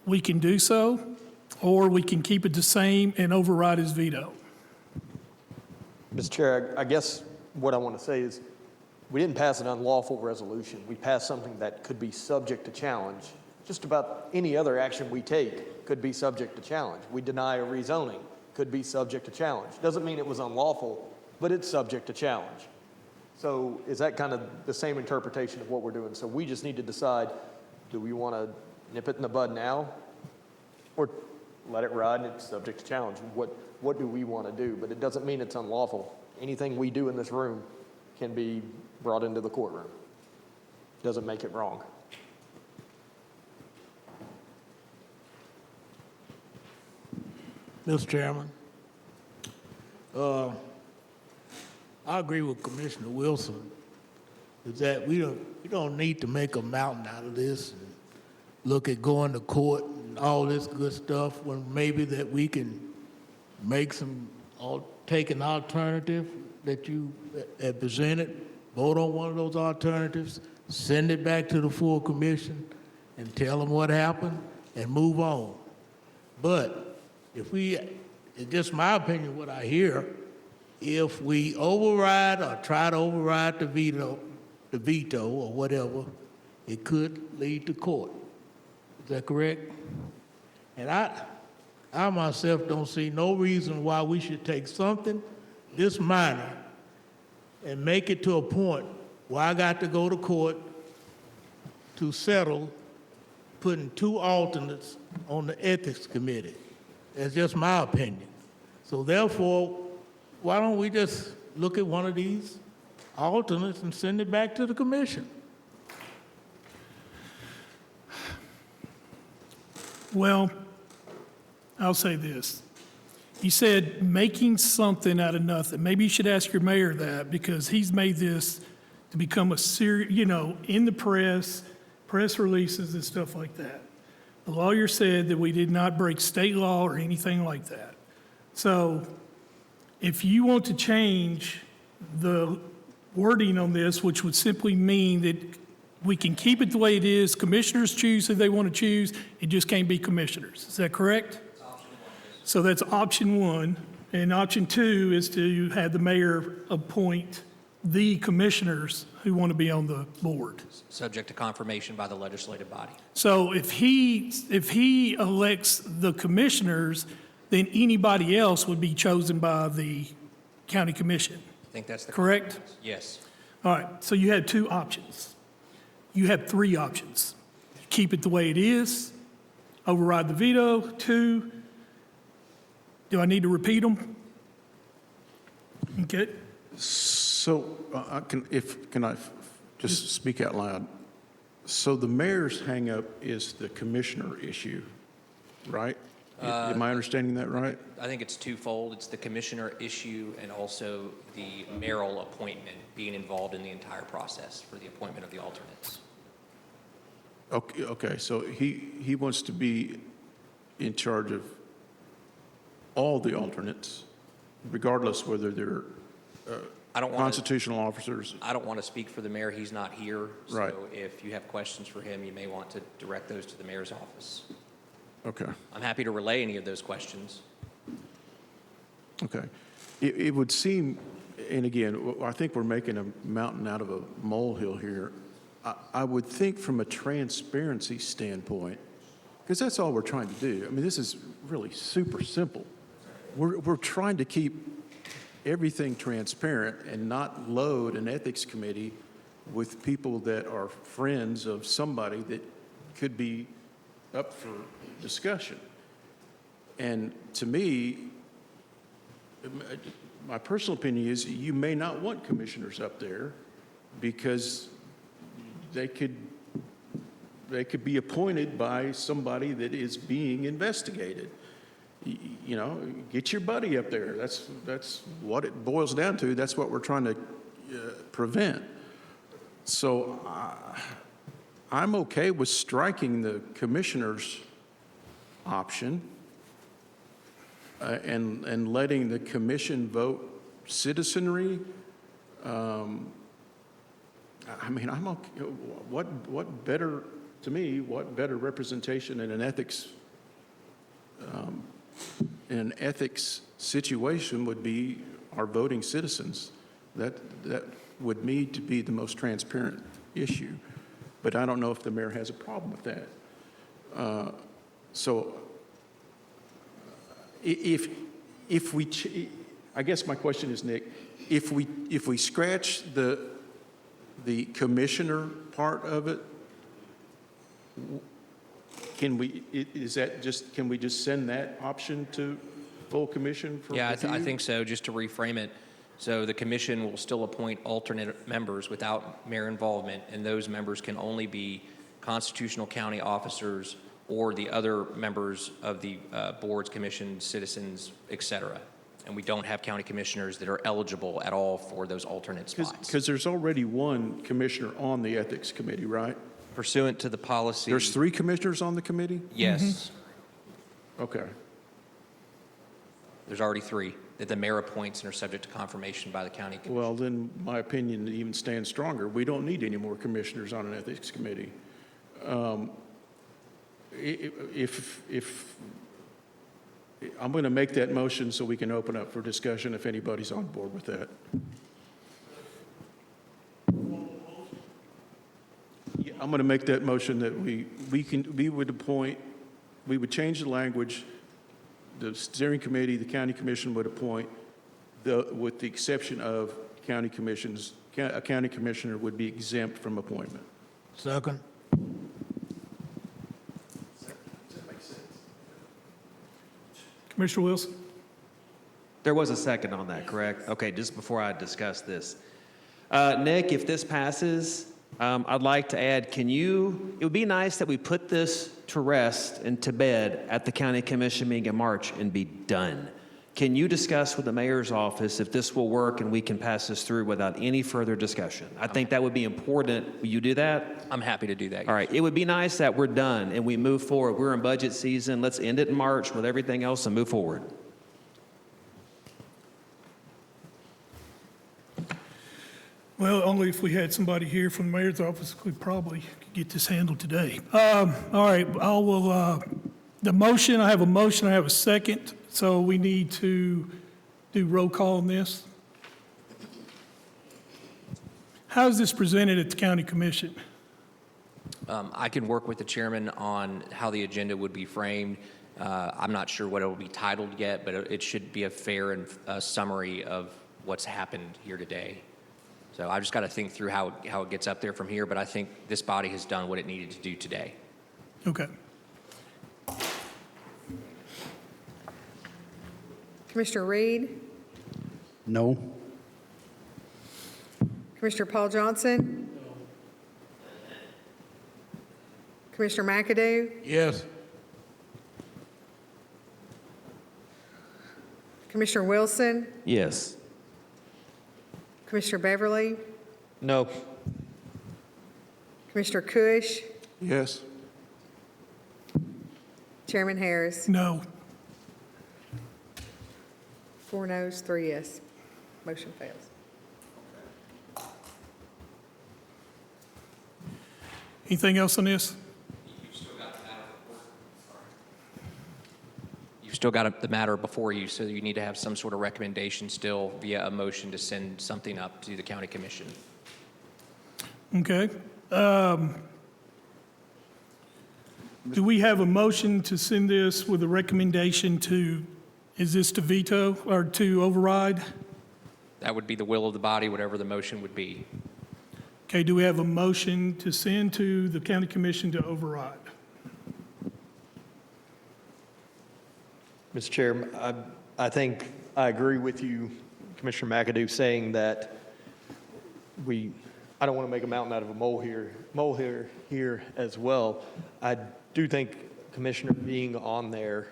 we can do so, or we can keep it the same and override his veto. Mr. Chair, I guess what I want to say is we didn't pass an unlawful resolution. We passed something that could be subject to challenge. Just about any other action we take could be subject to challenge. We deny a rezoning, could be subject to challenge. Doesn't mean it was unlawful, but it's subject to challenge. So is that kind of the same interpretation of what we're doing? So we just need to decide, do we want to nip it in the bud now or let it ride and it's subject to challenge? What do we want to do? But it doesn't mean it's unlawful. Anything we do in this room can be brought into the courtroom. Doesn't make it wrong. Mr. Chairman, I agree with Commissioner Wilson, is that we don't need to make a mountain out of this and look at going to court and all this good stuff when maybe that we can make take an alternative that you had presented, vote on one of those alternatives, send it back to the full commission and tell them what happened, and move on. But if it's just my opinion, what I hear, if we override or try to override the veto or whatever, it could lead to court. Is that correct? And I myself don't see no reason why we should take something this minor and make it to a point where I got to go to court to settle putting 2 alternates on the ethics committee. That's just my opinion. So therefore, why don't we just look at one of these alternates and send it back to the commission? Well, I'll say this. You said making something out of nothing. Maybe you should ask your mayor that, because he's made this to become a serious, in the press releases and stuff like that. The lawyer said that we did not break state law or anything like that. So if you want to change the wording on this, which would simply mean that we can keep it the way it is, commissioners choose who they want to choose, it just can't be commissioners. Is that correct? So that's option 1. And option 2 is to have the mayor appoint the commissioners who want to be on the board. Subject to confirmation by the legislative body. So if he elects the commissioners, then anybody else would be chosen by the county commission. I think that's the Correct? Yes. All right, so you had 2 options. You have 3 options. Keep it the way it is, override the veto. 2, do I need to repeat them? Okay. So can I just speak out loud? So the mayor's hangup is the commissioner issue, right? Am I understanding that right? I think it's twofold. It's the commissioner issue and also the mayoral appointment, being involved in the entire process for the appointment of the alternates. Okay, so he wants to be in charge of all the alternates, regardless whether they're constitutional officers. I don't want to speak for the mayor. He's not here. Right. So if you have questions for him, you may want to direct those to the mayor's office. Okay, I'm happy to relay any of those questions. okay. It would seem, and again, I think we're making a mountain out of a molehill here. I would think from a transparency standpoint, because that's all we're trying to do. I mean, this is really super simple. We're trying to keep everything transparent and not load an ethics committee with people that are friends of somebody that could be up for discussion. And to me, my personal opinion is you may not want commissioners up there because they could be appointed by somebody that is being investigated. Get your buddy up there. That's what it boils down to. That's what we're trying to prevent. So I'm okay with striking the commissioner's option and letting the commission vote citizenry. I mean, I'm okay. What better, to me, what better representation in an ethics situation would be our voting citizens. That would need to be the most transparent issue. But I don't know if the mayor has a problem with that. I guess my question is, Nick, if we scratch the commissioner part of it, can we just send that option to full commission for Yeah, review? I think so. Just to reframe it, so the commission will still appoint alternate members without mayor involvement, and those members can only be constitutional county officers or the other members of the boards, commissions, citizens, et cetera. And we don't have county commissioners that are eligible at all for those alternate spots. Because there's already one commissioner on the ethics committee, right? Pursuant to the policy. There's 3 commissioners on the committee? Yes, Okay. there's already 3 that the mayor appoints and are subject to confirmation by the county commission. Well, then my opinion even stands stronger. We don't need any more commissioners on an ethics committee. if, I'm going to make that motion so we can open up for discussion if anybody's on board with that. Yeah, I'm going to make that motion that we would change the language. The steering committee, the county commission would appoint, with the exception of county commissions, a county commissioner would be exempt from appointment. Second. Commissioner Wilson? There was a second on that, correct? Okay, just before I discuss this. Nick, if this passes, I'd like to add, it would be nice that we put this to rest and to bed at the county commission meeting in March and be done. Can you discuss with the mayor's office if this will work and we can pass this through without any further discussion? I think that would be important. Will you do that? I'm happy to do that. All right, it would be nice that we're done and we move forward. We're in budget season. Let's end it in March with everything else and move forward. Well, only if we had somebody here from the mayor's office, we probably could get this handled today. All right, the motion, I have a motion, I have a second, so we need to do roll call on this. How is this presented at the county commission? I can work with the chairman on how the agenda would be framed. I'm not sure what it will be titled yet, but it should be a fair and summary of what's happened here today. So I've just got to think through how it gets up there from here, but I think this body has done what it needed to do today. Okay. Commissioner Reed? No. Commissioner Paul Johnson? Commissioner McAdoo? Yes. Commissioner Wilson? Yes. Commissioner Beverly? No. Commissioner Cush? Yes? Chairman Harris? No. 4 noes, 3 yes. Motion fails. Anything else on this? You've still got the matter before you, so you need to have some sort of recommendation still via a motion to send something up to the county commission. Okay. Do we have a motion to send this with a recommendation to, is this to veto or to override? That would be the will of the body, whatever the motion would be. Okay, do we have a motion to send to the county commission to override? Mr. Chair, I think I agree with you, Commissioner McAdoo, saying that I don't want to make a mountain out of a molehill here as well. I do think Commissioner being on there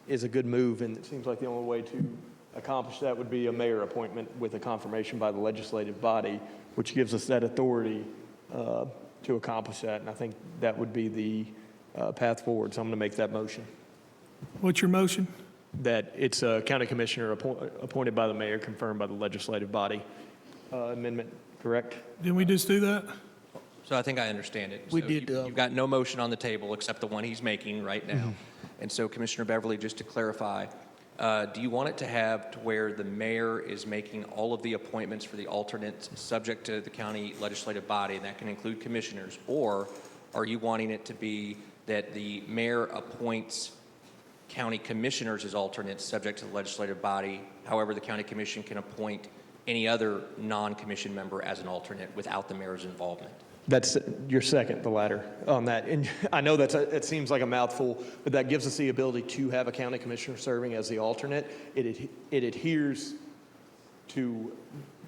is a good move, and it seems like the only way to accomplish that would be a mayor appointment with a confirmation by the legislative body, which gives us that authority to accomplish that, and I think that would be the path forward, so I'm going to make that motion. What's your motion? That it's a county commissioner appointed by the mayor, confirmed by the legislative body amendment, correct? Didn't we just do that? So I think I understand it. We So did, You've got no motion on the table except the one he's making right now. And so Commissioner Beverly, just to clarify, do you want it to have to where the mayor is making all of the appointments for the alternates subject to the county legislative body, and that can include commissioners? Or are you wanting it to be that the mayor appoints county commissioners as alternates subject to the legislative body? However, the county commission can appoint any other non-commission member as an alternate without the mayor's involvement. That's your second, the latter, on that. And I know it seems like a mouthful, but that gives us the ability to have a county commissioner serving as the alternate. It adheres to,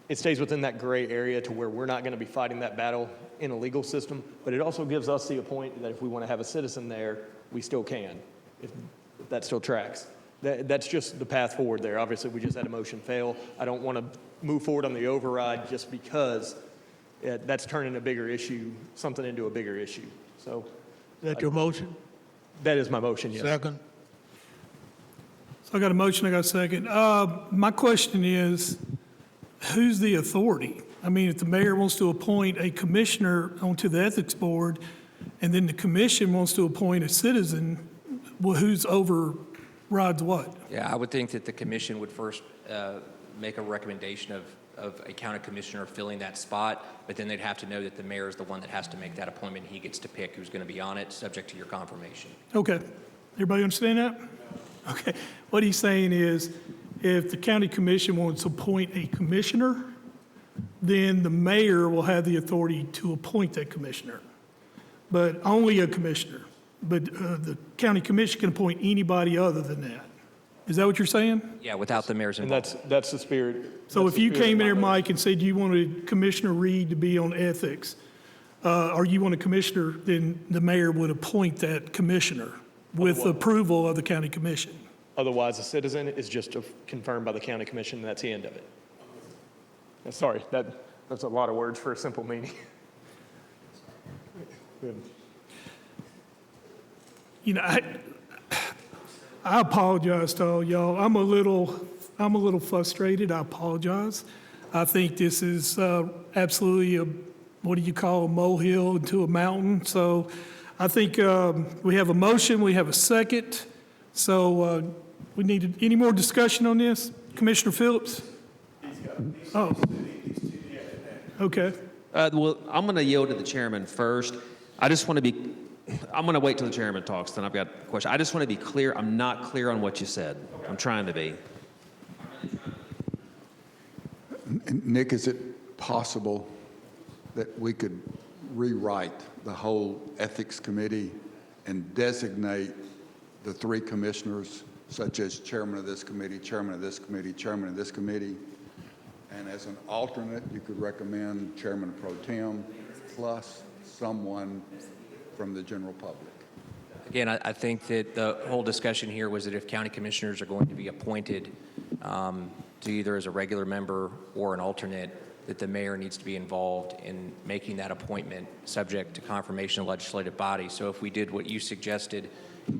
it stays within that gray area to where we're not going to be fighting that battle in a legal system, but it also gives us the point that if we want to have a citizen there, we still can, if that still tracks. That's just the path forward there. Obviously, we just had a motion fail. I don't want to move forward on the override just because that's turning a bigger issue, something into a bigger issue. So Is that your motion? that is my motion, yes. Second. So I got a motion, I got a second. My question is, who's the authority? I mean, if the mayor wants to appoint a commissioner onto the ethics board, and then the commission wants to appoint a citizen, well, who's overrides what? Yeah, I would think that the commission would first make a recommendation of a county commissioner filling that spot, but then they'd have to know that the mayor is the one that has to make that appointment. He gets to pick who's going to be on it, subject to your confirmation. Okay. Everybody understand that? Okay. What he's saying is, if the county commission wants to appoint a commissioner, then the mayor will have the authority to appoint that commissioner, but only a commissioner. But the county commission can appoint anybody other than that. Is that what you're saying? Yeah, without the mayor's And involvement. that's the spirit. So that's if the you spirit came of in here, my motion. Mike, and said you wanted Commissioner Reed to be on ethics, or you want a commissioner, then the mayor would appoint that commissioner with approval of the county commission. Otherwise, a citizen is just confirmed by the county commission, and that's the end of it. Sorry, that's a lot of words for a simple meaning. You know, I apologize to all y'all. I'm a little frustrated. I apologize. I think this is absolutely what do you call a molehill into a mountain? So I think we have a motion, we have a second. So we need any more discussion on this? Commissioner Phillips? Oh. Okay. Well, I'm going to yield to the chairman first. I'm going to wait till the chairman talks, then I've got a question. I just want to be clear. I'm not clear on what you said. I'm trying to be. Nick, is it possible that we could rewrite the whole ethics committee and designate the three commissioners, such as chairman of this committee, chairman of this committee, chairman of this committee, and as an alternate, you could recommend chairman pro tem plus someone from the general public? Again, I think that the whole discussion here was that if county commissioners are going to be appointed to either as a regular member or an alternate, that the mayor needs to be involved in making that appointment subject to confirmation of legislative body. So if we did what you suggested,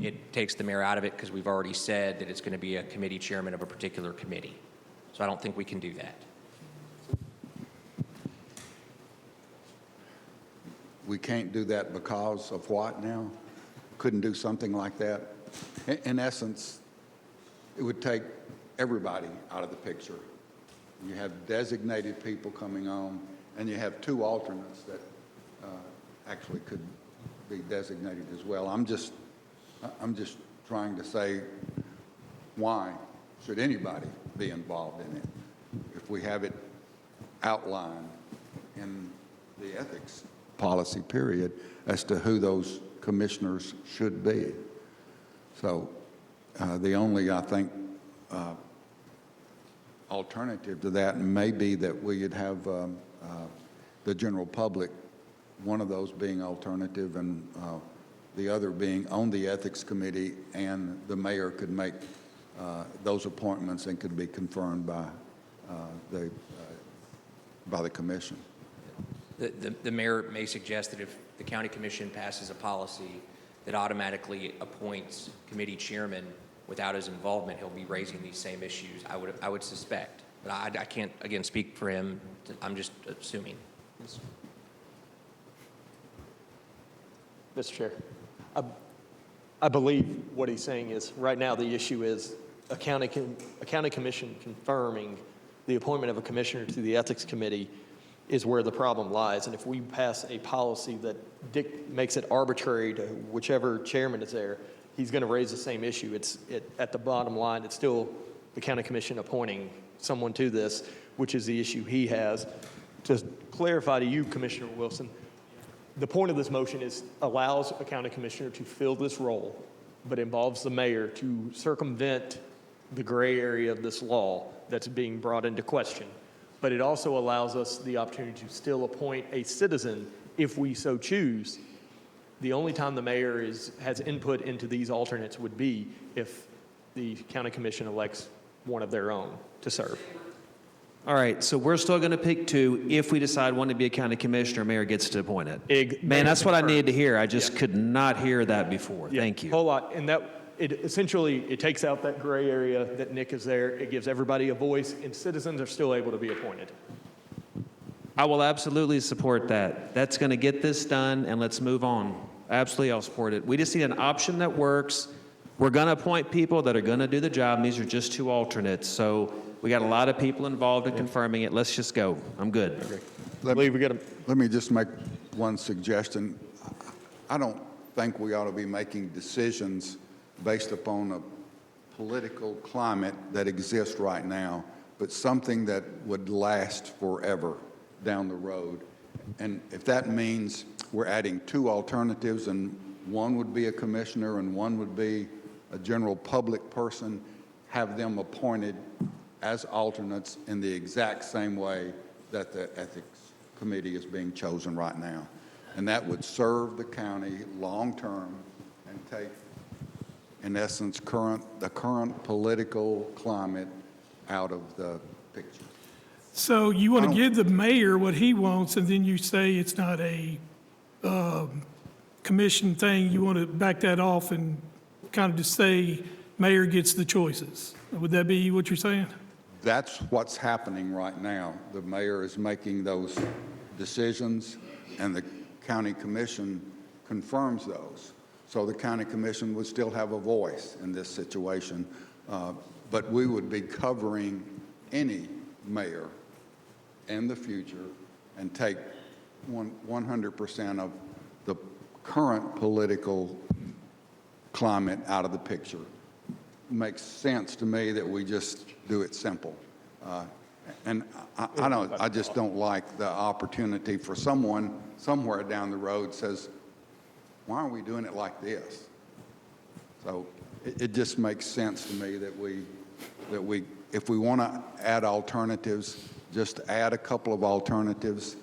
it takes the mayor out of it because we've already said that it's going to be a committee chairman of a particular committee. So I don't think we can do that. We can't do that because of what now? Couldn't do something like that? In essence, it would take everybody out of the picture. You have designated people coming on, and you have two alternates that actually could be designated as well. I'm just trying to say, why should anybody be involved in it if we have it outlined in the ethics policy period as to who those commissioners should be? So the only, I think, alternative to that may be that we would have the general public, one of those being alternative and the other being on the ethics committee, and the mayor could make those appointments and could be confirmed by the commission. The mayor may suggest that if the county commission passes a policy that automatically appoints committee chairman without his involvement, he'll be raising these same issues, I would suspect. But I can't, again, speak for him. I'm just assuming. Mr. Chair, I believe what he's saying is, right now, the issue is a county commission confirming the appointment of a commissioner to the ethics committee is where the problem lies. And if we pass a policy that makes it arbitrary to whichever chairman is there, he's going to raise the same issue. At the bottom line, it's still the county commission appointing someone to this, which is the issue he has. To clarify to you, Commissioner Wilson, the point of this motion is allows a county commissioner to fill this role, but involves the mayor to circumvent the gray area of this law that's being brought into question. But it also allows us the opportunity to still appoint a citizen if we so choose. The only time the mayor has input into these alternates would be if the county commission elects one of their own to serve. All right, so we're still going to pick two. If we decide one to be a county commissioner, mayor gets to appoint it. Man, that's what I needed to hear. I just could not hear that before. Yeah, Thank you. Whole lot, and that it takes out that gray area that Nick is there. It gives everybody a voice, and citizens are still able to be appointed. I will absolutely support that. That's going to get this done, and let's move on. Absolutely, I'll support it. We just need an option that works. We're going to appoint people that are going to do the job, and these are just 2 alternates. So we got a lot of people involved in confirming it. Let's just go. I'm good. I believe we got a Let me just make one suggestion. I don't think we ought to be making decisions based upon a political climate that exists right now, but something that would last forever down the road. And if that means we're adding 2 alternatives and one would be a commissioner and one would be a general public person, have them appointed as alternates in the exact same way that the Ethics Committee is being chosen right now. And that would serve the county long-term and take, in essence, the current political climate out of the picture. So you want I to don't- give the mayor what he wants, and then you say it's not a commission thing. You want to back that off and kind of just say mayor gets the choices. Would that be what you're saying? That's what's happening right now. The mayor is making those decisions, and the county commission confirms those. So the county commission would still have a voice in this situation, but we would be covering any mayor in the future and take 100% of the current political climate out of the picture. Makes sense to me that we just do it simple. And I just don't like the opportunity for someone somewhere down the road says, why aren't we doing it like this? So it just makes sense to me that we, if we want to add alternatives, just add a couple of alternatives,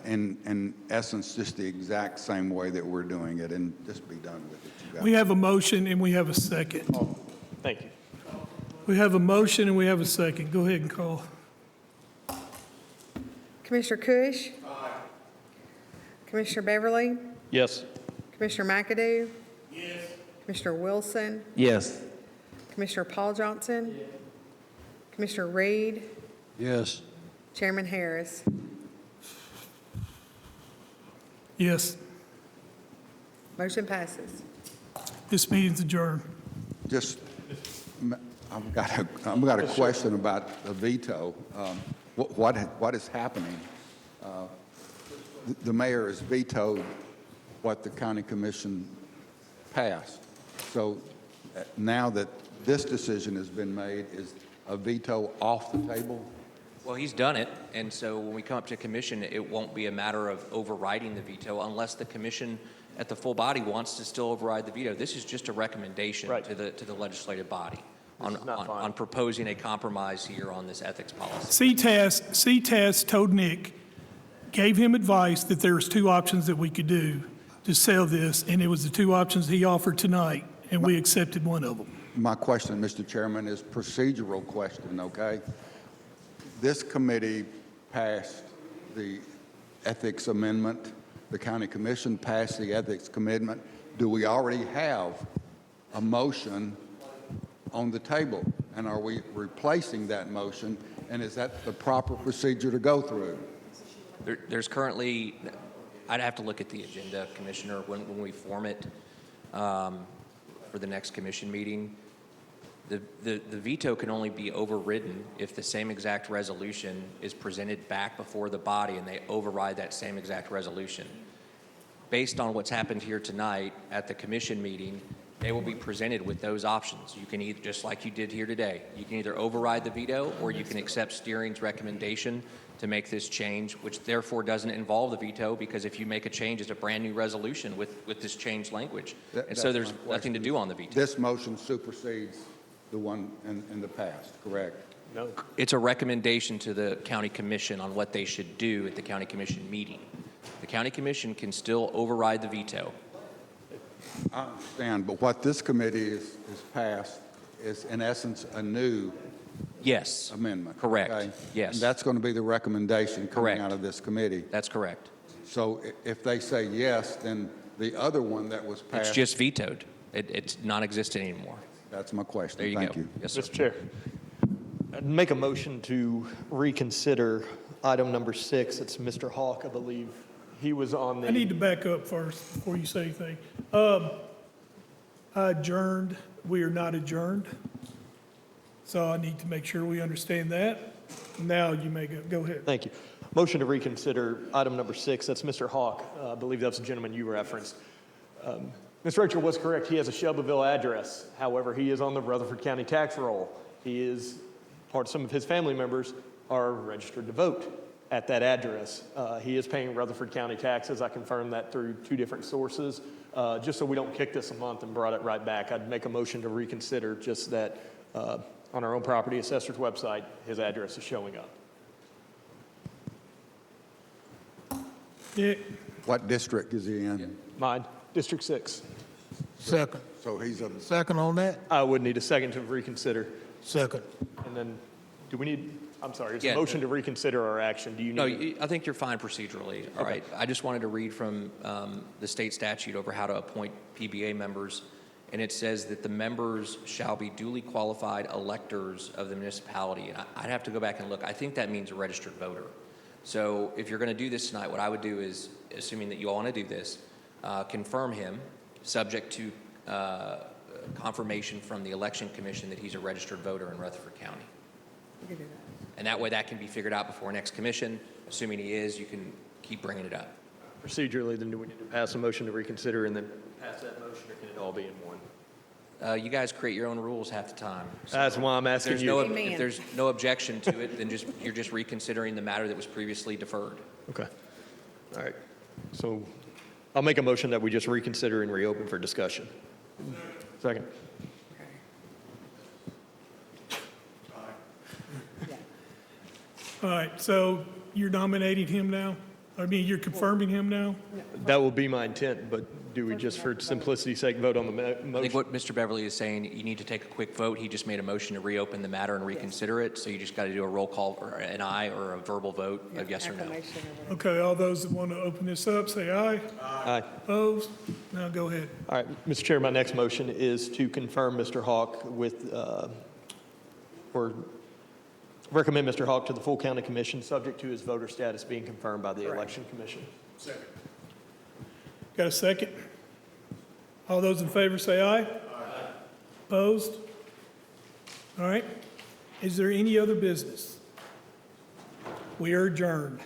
in essence, just the exact same way that we're doing it, and just be done with it. You guys. We have a motion and we have a second. thank you. We have a motion and we have a second. Go ahead and call. Commissioner Cush? Commissioner Beverly? Yes. Commissioner McAdoo? Yes. Commissioner Wilson? Yes. Commissioner Paul Johnson? Commissioner Reed? Yes. Chairman Harris? Yes, Motion passes. this meeting's adjourned. Just, I've got a question about the veto. What is happening? The mayor has vetoed what the county commission passed. So now that this decision has been made, is a veto off the table? Well, he's done it, and so when we come up to commission, it won't be a matter of overriding the veto unless the commission at the full body wants to still override the veto. This is just a recommendation Right. to the legislative body This is not final. on proposing a compromise here on this ethics policy. CTAS told Nick, gave him advice that there's 2 options that we could do to sell this, and it was the 2 options he offered tonight, and we accepted one of them. My question, Mr. Chairman, is procedural question, okay? This committee passed the ethics amendment. The county commission passed the ethics commitment. Do we already have a motion on the table? And are we replacing that motion? And is that the proper procedure to go through? There's currently, I'd have to look at the agenda, Commissioner, when we form it for the next commission meeting. The veto can only be overridden if the same exact resolution is presented back before the body and they override that same exact resolution. Based on what's happened here tonight at the commission meeting, they will be presented with those options. You can either, just like you did here today, you can either override the veto or you can accept steering's recommendation to make this change, which therefore doesn't involve the veto, because if you make a change, it's a brand new resolution with this changed language. And so there's nothing to do on the veto. This motion supersedes the one in the past, correct? No. It's a recommendation to the county commission on what they should do at the county commission meeting. The county commission can still override the veto. I understand, but what this committee is passed is in essence a new Yes. amendment. Correct. Okay? Yes. And that's going to be the recommendation coming Correct. out of this committee. That's correct. So if they say yes, then the other one that was passed. It's just vetoed. It's non-existent anymore. That's my question. There you Thank go. you. Yes, sir. Mr. Chair, I'd make a motion to reconsider item number 6. It's Mr. Hawk, I believe. He was on the. I need to back up first before you say anything. I adjourned, we are not adjourned. So I need to make sure we understand that. Now you may go ahead. Thank you. Motion to reconsider item number 6. That's Mr. Hawk. I believe that's the gentleman you referenced. Ms. Rachel was correct. He has a Shelbyville address. However, he is on the Rutherford County tax roll. Some of his family members are registered to vote at that address. He is paying Rutherford County taxes. I confirmed that through 2 different sources. Just so we don't kick this a month and brought it right back, I'd make a motion to reconsider just that on our own property assessor's website, his address is showing up. Yeah, What district is he in? Mine, District 6. Second. So he's a, Second on that? I would need a second to reconsider. Second. And then, do we need, I'm sorry, it's Yeah. a motion to reconsider our action. Do you No, need? I think you're fine procedurally, all right? I just wanted to read from the state statute over how to appoint PBA members, and it says that the members shall be duly qualified electors of the municipality. And I'd have to go back and look. I think that means a registered voter. So if you're going to do this tonight, what I would do is, assuming that you all want to do this, confirm him, subject to confirmation from the Election Commission that he's a registered voter in Rutherford County. And that way that can be figured out before next commission. Assuming he is, you can keep bringing it up. Procedurally, then do we need to pass a motion to reconsider and then pass that motion, or can it all be in one? You guys create your own rules half the time. So That's why I'm asking there's you. no, Amen. if there's no objection to it, then you're just reconsidering the matter that was previously deferred. Okay. All right. So I'll make a motion that we just reconsider and reopen for discussion. Second. all right, so you're nominating him now? I mean, you're confirming him now? That will be my intent, but do we just, for simplicity's sake, vote on the I think motion? what Mr. Beverly is saying, you need to take a quick vote. He just made a motion to reopen the matter and reconsider it, so you just got to do a roll call or an aye or a verbal vote of yes or no. Acclamation or whatever. Okay, all those that want to open this up, say aye. Aye. Opposed? Now go ahead. All right, Mr. Chair, my next motion is to confirm Mr. Hawk with, or recommend Mr. Hawk to the full county commission, subject to his voter status being confirmed by the election commission. Got a second? All those in favor say aye. Aye. Opposed? All right. Is there any other business? We are adjourned.